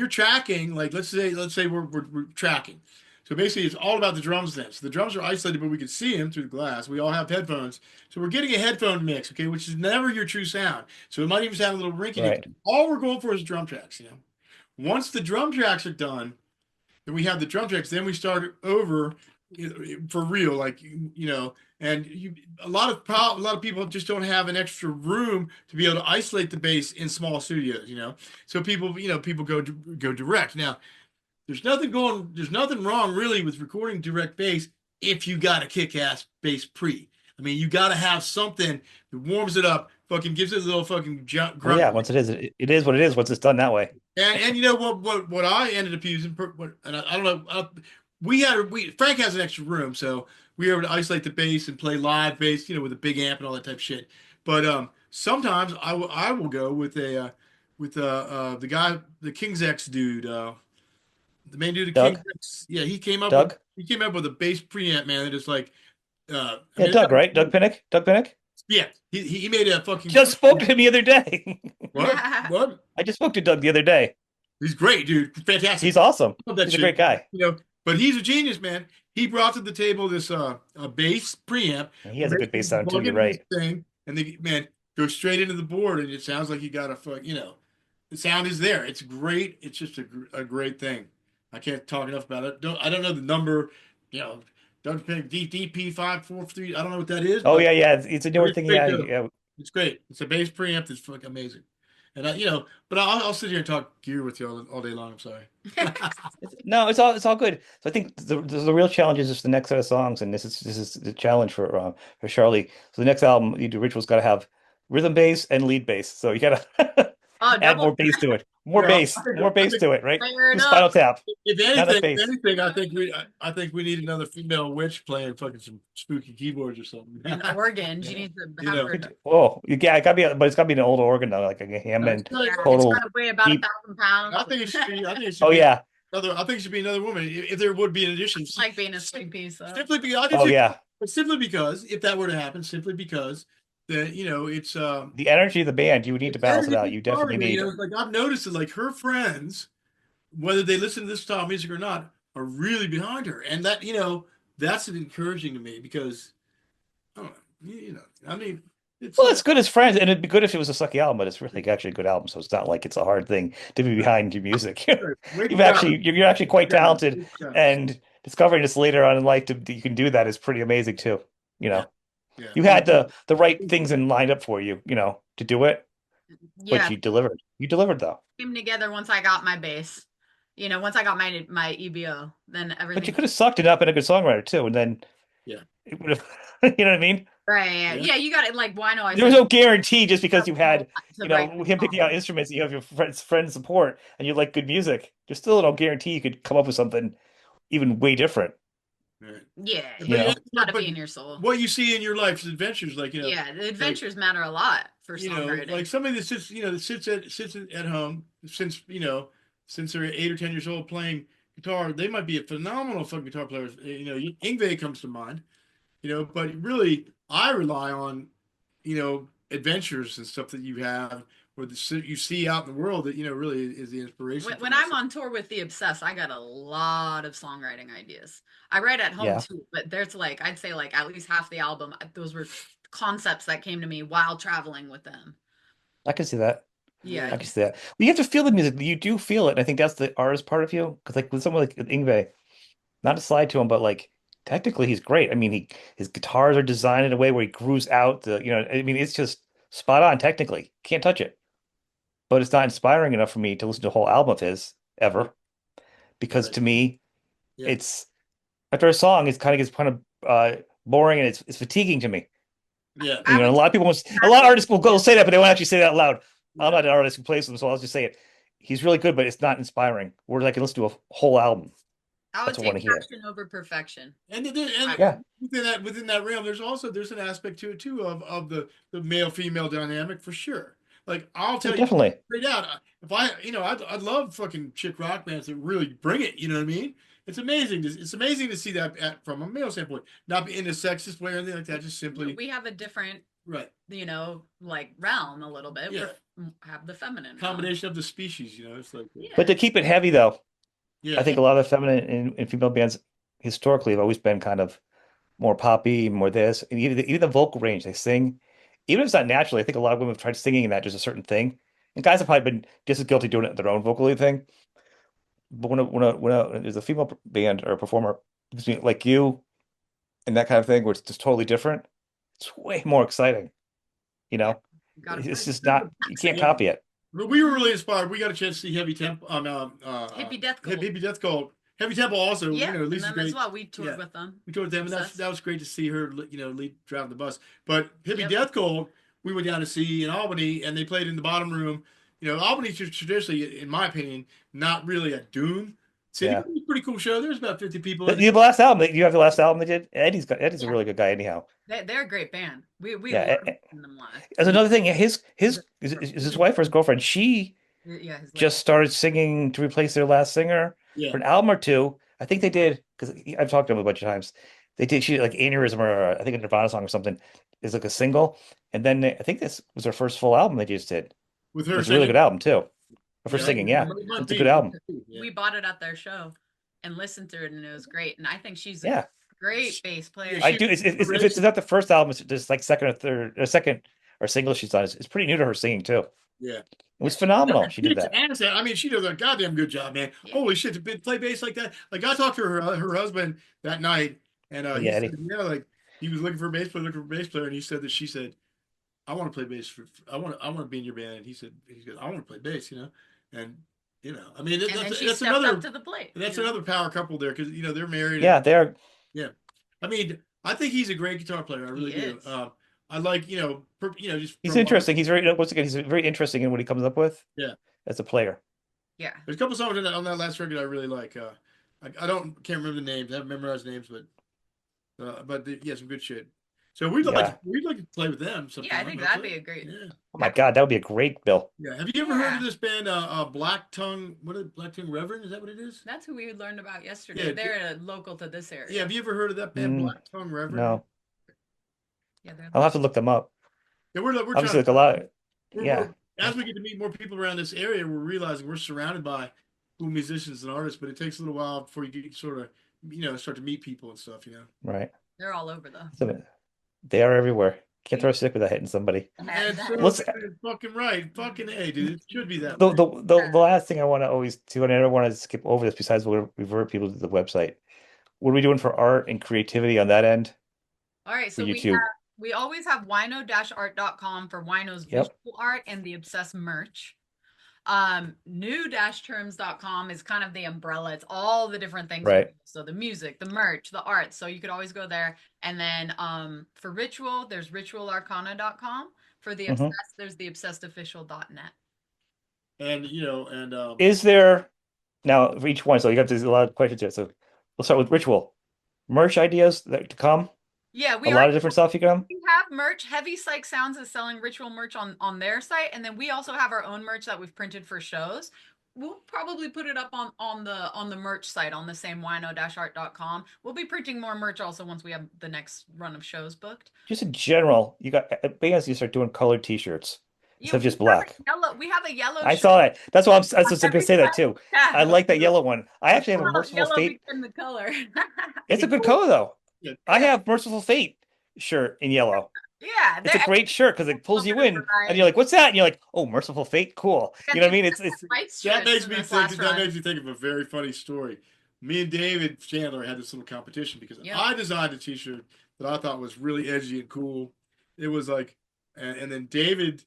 tracking, like let's say we're tracking. So basically, it's all about the drums then. So the drums are isolated, but we can see them through the glass. We all have headphones, so we're getting a headphone mix, okay, which is never your true sound. So it might even sound a little rinky-dink.
Right.
All we're going for is drum tracks. Once the drum tracks are done, then we have the drum tracks. Then we start over for real, like and a lot of people just don't have an extra room to be able to isolate the bass in small studios. So people go direct. Now, there's nothing wrong really with recording direct bass if you got a kick-ass bass pre. I mean, you got to have something that warms it up, fucking gives it a little fucking
Well,
grunt.
yeah, once it is what it is once it's done that way.
And you know what I ended up using, and I don't know, Frank has an extra room, so we were able to isolate the bass and play live bass, with a big amp and all that type of shit. But sometimes I will go with the guy, the King's X dude, the main dude, the King's
Doug?
X. Yeah,
Doug?
he came up with a bass preamp, man. That is like, I
Yeah,
mean, it's
Doug, right? Doug
not,
Pinnick? Doug Pinnick?
yeah, he made a fucking
Just spoke to him the other day.
what?
I just spoke to Doug the other day.
He's great, dude. Fantastic.
He's awesome.
Love that
He's a
shit.
great guy.
But he's a genius, man. He brought to the table this a bass preamp.
He has a good
Basically,
bass
you
sound too.
plug
You're
into this
right.
thing, and the man goes straight into the board, and it sounds like you got a the sound is there. It's great. It's just a great thing. I can't talk enough about it. I don't know the number. You know, don't pick DP543. I don't know what that is,
Oh
but
yeah, yeah. It's a newer
it's
thing.
great
Yeah,
though.
yeah.
It's great. It's a bass preamp that's fucking amazing. And but I'll sit here and talk gear with you all day long. I'm sorry.
No, it's all good. So I think the real challenge is just the next set of songs, and this is the challenge for Sharlee. So the next album, you do Ritual's got to have rhythm bass and lead bass. So you gotta
Oh,
Add
double
more bass to it.
Well,
More
I
bass
think
to it, right?
fire
Do
it
Spinal
up.
Tap, not enough
if
bass.
anything, I think we need another female witch playing fucking some spooky keyboards or something.
An organ. She
Yeah.
needs to
You
have
know,
her.
Oh, yeah, it gotta be, but it's gotta be an old organ though, like a
it's
Hammond,
gotta-
Yeah, it's
total
got to weigh about
deep.
1,000 pounds.
I think it should be.
Oh yeah,
I think it should be another woman if there would be an addition.
Like being a swing piece. So.
Simply because I can
oh
see,
yeah.
but simply because if that were to happen, simply because that it's
The energy of the band, you would need to balance it
energy
out.
is
You definitely
powering me.
need.
Like I've noticed that like her friends, whether they listen to this style of music or not, are really behind her, and that that's encouraging to me because I don't know, I mean it's
Well, it's good as friends, and it'd be good if it was a sucky album, but it's really actually a good album, so it's not like it's a hard thing to be behind your music.
wake me up.
You're actually quite talented,
Yeah,
and discovering this later on in life you can do that is pretty amazing too. You
yeah,
know,
yeah.
you had the right things in lined up for you, to do it, but
Yeah,
you delivered. You delivered though.
came together once I got my bass. Once I got my EBO, then
But you
everything.
could have sucked it up and a good songwriter too, and then
Yeah.
it would have, you know what I mean?
Right.
Yeah.
Yeah, you got it. Like Wino, I
There was
said
no guarantee just because you had,
to write good
him picking out
songs.
instruments, you have your friends support, and you like good music. There's still no guarantee you could come up with something even way different,
Right.
Yeah,
you know?
it's got to
But
be in your soul.
what you see in your life's adventures,
Yeah, the
like
adventures matter a lot for
like
songwriting.
somebody that sits at home since since they're 8 or 10 years old playing guitar, they might be a phenomenal fucking guitar player. Ingve comes to mind. But really, I rely on adventures and stuff that you have or you see out in the world that really is the inspiration for
When
that
I'm
stuff.
on tour with The Obsessed, I got a lot of songwriting ideas. I write at home
Yeah,
too, but there's I'd say at least half the album, those were concepts that came to me while traveling with them.
I can see that.
Yeah,
I can see that. Well, you have to feel the music. You do feel it. And I think that's the artist part of you. Because like with someone like Ingve, not to slide to him, but like technically he's great. I mean, his guitars are designed in a way where he grooves out I mean, it's just spot on technically. Can't touch it. But it's not inspiring enough for me to listen to a whole album of his
Yeah,
ever. Because
right.
to me,
Yeah,
it's after a song, it's kind of gets kind of boring and it's fatiguing to me.
yeah,
I
A
would
lot of people, a lot of artists will go say that, but they won't actually say that out loud. I'm
yeah.
not an artist who plays them, so I'll just say it. He's really good, but it's not inspiring. Whereas I can listen to a whole album.
I would
That's what I want
take
to hear.
passion over perfection.
And
I
Yeah,
within that realm, there's an aspect to it too of the male female dynamic for sure. Like I'll
yeah,
tell you
definitely.
straight out, if I'd love fucking chick rock bands that really bring it. You know what I mean? It's amazing to see that from a male standpoint, not in a sexist way or anything like that. Just simply
We have a different,
right.
realm a little bit.
Yeah,
We have the feminine realm.
combination of the species. It's like
But
Yeah.
to keep it heavy, though, I
yeah,
think a lot of the feminine and female bands historically have always been kind of more poppy, more this, and even the vocal range they sing, even if it's not naturally. I think a lot of women have tried singing in that just a certain thing, and guys have probably been just as guilty doing it their own vocally thing. But there's a female band or a performer like you and that kind of thing, where it's just totally different, it's way more exciting. You
Yeah.
know,
Got to
it's
bring
just not, you can't
yeah.
copy it.
But we were really inspired. We got a chance to see
Hippie Death Cult.
Hippie Death Cult. Heavy Temple also.
Yeah, and
Lisa's
them as
great.
well. We
Yeah,
toured with them.
we toured with them, and
Obsessed.
that was great to see her. Lead driving the bus. But Hippie
Yep.
Death Cult, we went down to see in Albany, and they played in the bottom room. Albany's just traditionally, in my opinion, not really a doom city.
Yeah.
But it was a pretty cool show. There's about 50 people
The,
in there.
the last album, you have the last album they did. Eddie's a
Yeah,
really good guy anyhow.
they're a great band. We
Yeah.
love them live.
As another thing, is his wife or his girlfriend, she
Yeah, his
just started singing to replace their last singer
Yeah,
for an album or two. I think they did because I've talked to him a bunch of times. They did she did like Aneurysm or I think a Nirvana song or something is like a single, and then I think this was their first full album they just did.
with
It
her
was a really
singing.
good album too. For
Yeah,
singing, yeah,
it might
it's a
be.
good album.
Yeah.
we bought it at their show and listened to it, and it was great. And I think she's a
Yeah,
great bass player.
Yeah,
I
she
do. If it's not the first album, it's just like second or third or second or single she's done. It's pretty new to her singing too.
yeah.
It was phenomenal. She did that.
I mean, she does a goddamn good job, man.
Yeah.
Holy shit, to play bass like that. Like I talked to her husband that night, and
Oh,
he
yeah,
said,
Eddie.
like he was looking for a bass player, and he said that she said, "I want to play bass I want to be in your band." And he said, "I want to play bass," and I mean,
And then she
that's
stepped
another
up to the plate.
that's another power couple there because they're married, and
Yeah, they're
yeah, I mean, I think he's a great guitar player. I
He
really do.
is.
I like, just
He's
from art.
interesting. He's very once again, he's very interesting in what he comes up with
Yeah.
as a player.
Yeah.
There's a couple songs on that last record I really like. I don't can't remember the names. I haven't memorized names, yeah, some good shit. So
Yeah.
we'd like to play with them
Yeah, I
sometime.
think
That's
that'd
it.
be a great.
Yeah.
Oh my
That,
God, that would be a great bill.
Yeah. Have you ever heard of
yeah,
this band, Black Tongue? What is Black Tongue Reverend? Is that what it is?
that's who we learned about yesterday.
Yeah.
They're local to this
Yeah. Have
area.
you ever heard of that band,
Mm,
Black Tongue Reverend?
no,
Yeah, they're
I'll have to
local.
look them up.
Yeah, we're trying
Obviously,
to
like a lot.
we're
Yeah.
as we get to meet more people around this area, we're realizing we're surrounded by cool musicians and artists, but it takes a little while before you get sort of start to meet people and stuff.
Right.
They're all over though.
So they are everywhere. Can't throw
Yeah,
a stick without hitting somebody.
That's so
Let's
fucking right. Fucking A, dude. It should be that
the
way.
the the last thing I want to always do, and I don't want to skip over this. Besides, we're gonna revert people to the website. What are we doing for art and creativity on that end
all right,
for
so
YouTube?
we always have wino-art.com for Wino's
Yep.
visual art and the obsessed merch. New-terms.com is kind of the umbrella. It's all the different things we do.
Right.
So the music, the merch, the art. So you could always go there. And then for Ritual, there's ritualarcana.com. For the
Hmm.
obsessed, there's the obsessedofficial.net.
And
Is there now for each one? So you got a lot of questions here. So we'll start with ritual merch ideas that to come.
Yeah,
A
we
lot
already
of different stuff you can.
we have merch. Heavy Psych Sounds is selling ritual merch on their site, and then we also have our own merch that we've printed for shows. We'll probably put it up on the merch site on the same wino-art.com. We'll be printing more merch also once we have the next run of shows booked.
Just in general, you got bands you start doing colored t-shirts
Yeah,
instead of just black.
we have a yellow
I
shirt
saw that. That's why I
on
was gonna
every
say that
side.
too. I
Yeah.
like that yellow one. I actually have a
Well,
Merciful
yellow
Fate.
became the color.
It's a good color though.
yeah,
I
Yeah.
have Merciful Fate shirt in yellow.
Yeah,
It's a great shirt because it pulls
little
you
bit of
in, and you're
variety.
like, "What's that?" And you're like, "Oh, Merciful Fate, cool."
Yeah,
You know
they
what I mean?
put
It's
white
that
strips
makes
in
me
this
think
last
that
run.
makes me think of a very funny story. Me and David Chandler had this little competition because
Yep.
I designed a T-shirt that I thought was really edgy and cool. It was like, and then David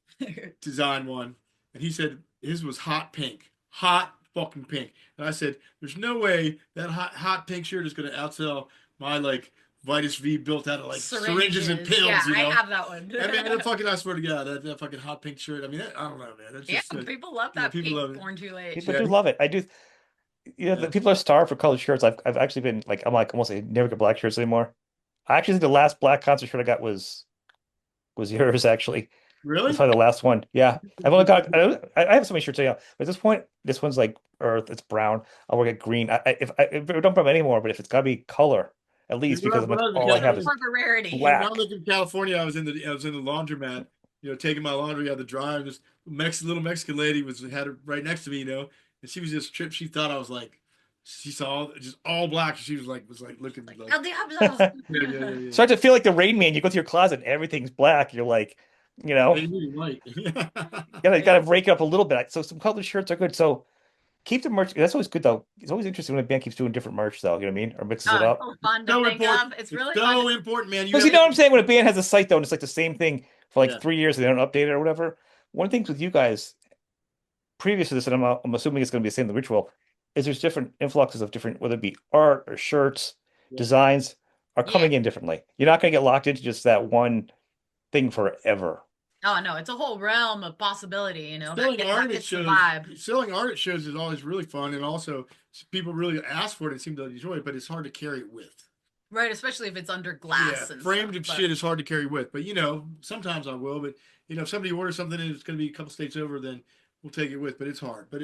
designed one, and he said his was hot pink, hot fucking pink. And I said, "There's no way that hot pink shirt is going to outsell my like Vitus V built out of like syringes and
Syringes. Yeah,
pills, you
I
know."
have that one.
I mean, the fucking, I swear to God, that fucking hot pink shirt. I mean, I don't know, man. That's
Yeah,
just,
people love that
people
pink
love it.
born too late
people
Yeah,
do love it. I do. You know,
yeah.
the people are starved for colored shirts. I've actually been like, I'm like almost like, never get black shirts anymore. I actually think the last black concert shirt I got was yours actually. That's
Really?
probably the last one. Yeah, I've only got I have so many shirts. Yeah, but at this point, this one's like earth. It's brown. I'll get green. If I don't buy anymore, but if it's got to be color, at
Yeah,
least because I'm
when
like
I was in
all I have
just
is
California,
for the rarity.
when I
black.
lived in California, I was in the laundromat, taking my laundry out of the dryer. And this little Mexican lady had it right next to me, and she was just tripped. She thought I was like, she saw just all black. She was like looking
Like
like,
El Diablo.
yeah, yeah, yeah, yeah.
Start to feel like the Rain Man. You go to your closet, and everything's black. You're like, you know,
They really white.
gotta break it up a little bit. So some colored shirts are good. So keep the merch. That's always good though. It's always interesting when a band keeps doing different merch though. You know what I mean? Or mixes it
Oh, it's
up.
so fun to
So
think of.
important.
It's
It's
really fun to
so important, man. You
Because
have
you
to,
know what I'm saying? When a band has a site though, and it's like the same thing for like
yeah,
3 years and they don't update it or whatever. One of the things with you guys, previous to this, and I'm assuming it's going to be the same, the ritual, is there's different influxes of different, whether it be art or shirts,
yeah.
designs are
Yeah.
coming in differently. You're not going to get locked into just that one thing forever.
Oh no, it's a whole realm of possibility,
Selling
that
art at
fits the
shows,
vibe.
selling art at shows is always really fun, and also people really ask for it and seem to enjoy it, but it's hard to carry it with.
Right, especially if it's under
Yeah,
glass and stuff.
framed
But
shit is hard to carry with, but sometimes I will. But if somebody orders something and it's going to be a couple states over, then we'll take it with. But it's hard. But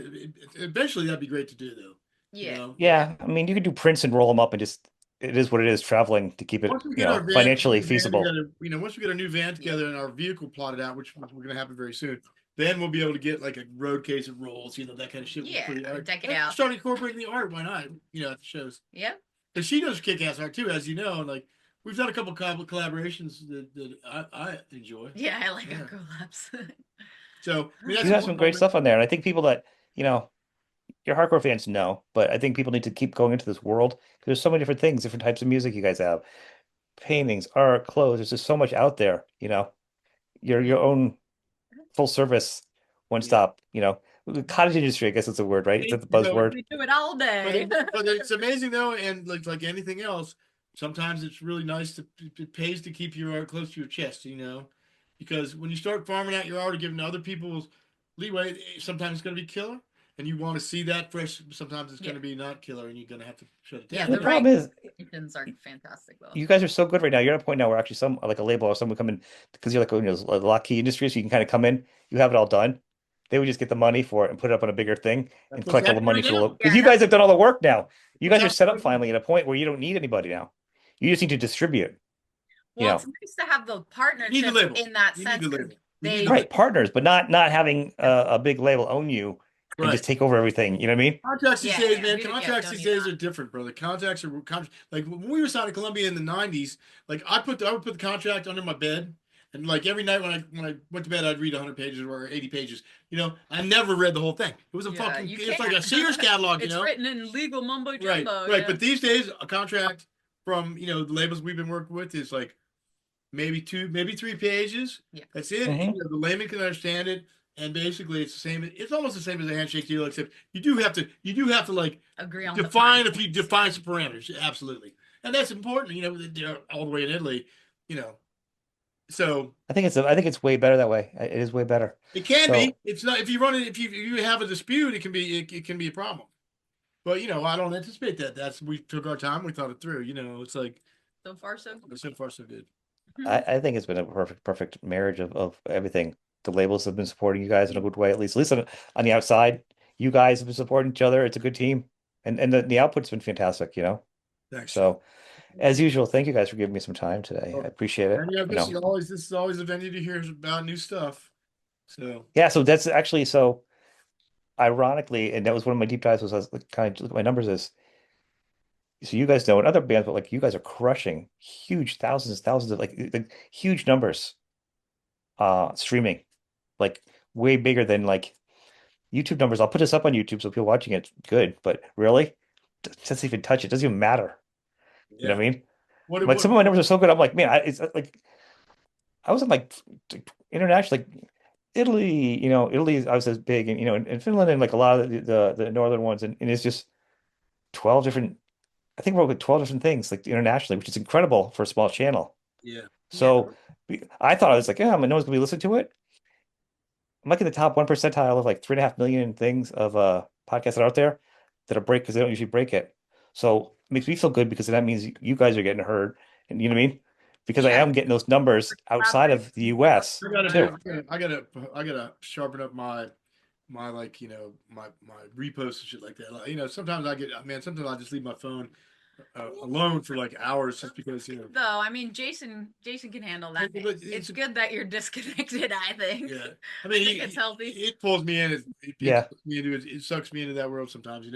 eventually that'd be great to do, though. You
yeah.
know,
Yeah, I mean, you could do prints and roll them up and just, it is what it is, traveling to keep it,
once we get our
financially
new van
feasible.
together, once we get our new van
Yeah.
together and our vehicle plotted out, which we're going to happen very soon, then we'll be able to get like a road case of rolls, that kind of shit.
Yeah, deck it
And
out.
start incorporating the art. Why not? At the shows.
Yeah.
Because she does kick-ass art too, as you know. Like we've done a couple collaborations that I enjoy.
Yeah, I like
Yeah.
our collabs.
So I mean,
You
that's
have some great stuff on there. And I think people that, you know, your hardcore fans know, but I think people need to keep going into this world because there's so many different things, different types of music you guys have, paintings, art, clothes. There's just so much out there, You're
Yeah.
your own full service, one
Yeah.
stop, The cottage industry, I guess it's a word, right? Is that the buzzword?
We do it all
But
day.
but it's amazing though, and like anything else, sometimes it's really nice to it pays to keep your art close to your chest, because when you start farming out your art or giving other people's leeway, sometimes it's going to be killer, and you want to see that fresh. Sometimes it's going
Yeah.
to be not killer, and you're going to have to shut it
Yeah,
down.
The
the right
problem is
conditions are fantastic though.
you guys are so good right now. You're at a point now where actually some like a label or someone come in because you're like a lock key industry, so you can kind of come in, you have it all done. They would just get the money for it and put it up on a bigger thing
That's
and
what's
collect all the
happening
money
right
for the
now.
because
Yeah,
you guys
that's
have done all the work now. You
What's
guys are set
happening
up
right now.
finally at a point where you don't need anybody now. You just need to distribute, you
well, it's
know.
nice to have the
You need the
partnership
label.
in that
You need
sense
the
because
label. You need the
they
label.
Right, partners, but not having a big label own you and
Right.
just take over everything. You know what I mean?
Contracts these
yeah,
days,
yeah,
man.
yeah,
Contracts
don't
these
need
days
that.
are different, brother. Contracts are like when we were signed to Columbia in the '90s. Like I would put the contract under my bed, and like every night when I went to bed, I'd read 100 pages or 80 pages. I never read the whole thing. It was a
Yeah,
fucking.
you
It's like a
can't.
Sears catalog.
It's written in legal mumbo
Right,
jumbo,
right.
yeah.
But these days, a contract from the labels we've been working with is like maybe two, maybe 3 pages.
Yeah.
That's it.
Hmm.
The layman can understand it, and basically, it's the same. It's almost the same as a handshake deal, except you do have to like
Agree on the
define
fine
if you
points.
define some parameters. Absolutely, and that's important. They're all the way in Italy. You know, so
I think it's way better that way. It is way better.
it can be.
So
It's not if you run it. If you have a dispute, it can be a problem. But I don't anticipate that. We took our time. We thought it through. It's like
So far, so good.
so far so good.
I think it's been a perfect marriage of everything. The labels have been supporting you guys in a good way, at least on the outside. You guys have been supporting each other. It's a good team, and the output's been fantastic.
Thanks, Sean.
So as usual, thank you guys for giving me some time today. I
Well,
appreciate it.
and this is always a venue to hear about new stuff. So
Yeah. So that's actually so ironically, and that was one of my deep dives was I was kind of look at my numbers is so you guys know in other bands, but like you guys are crushing huge thousands of like huge numbers streaming, like way bigger than like YouTube numbers. I'll put this up on YouTube so people watching it's good, but really doesn't even touch it. Doesn't even matter. You know
yeah.
what I mean?
What
But
what
some of my numbers are so good. I'm like, man, it's like I was in like international, like Italy. Italy. I was as big, and in Finland and like a lot of the northern ones, and it's just 12 different. I think we're with 12 different things like internationally, which is incredible for a small channel.
yeah.
Yeah.
So I thought I was like, yeah, no one's gonna be listening to it. I'm like in the top 1 percentile of like 3.5 million things of podcasts that are out there that are break because they don't usually break it. So it makes me feel good because that means you guys are getting heard, and you know what I mean? Because I
Yeah.
am getting those numbers outside of the US
I gotta
too.
do. I gotta sharpen up my like my reposts and shit like that. Sometimes sometimes I just leave my phone alone for like hours just because
Though, I mean, Jason can handle that.
But
It's good that you're disconnected, I think.
yeah. I
I
mean,
think it's healthy.
it pulls me in. It
Yeah.
sucks me into it. It sucks me into that world sometimes.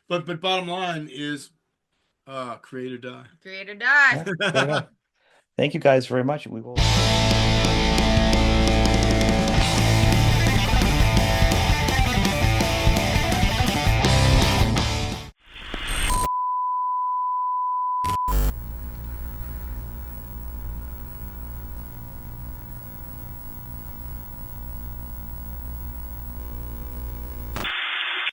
But bottom line is, create or die.
Create or die.
Yeah. There you go. Thank you guys very much. We will.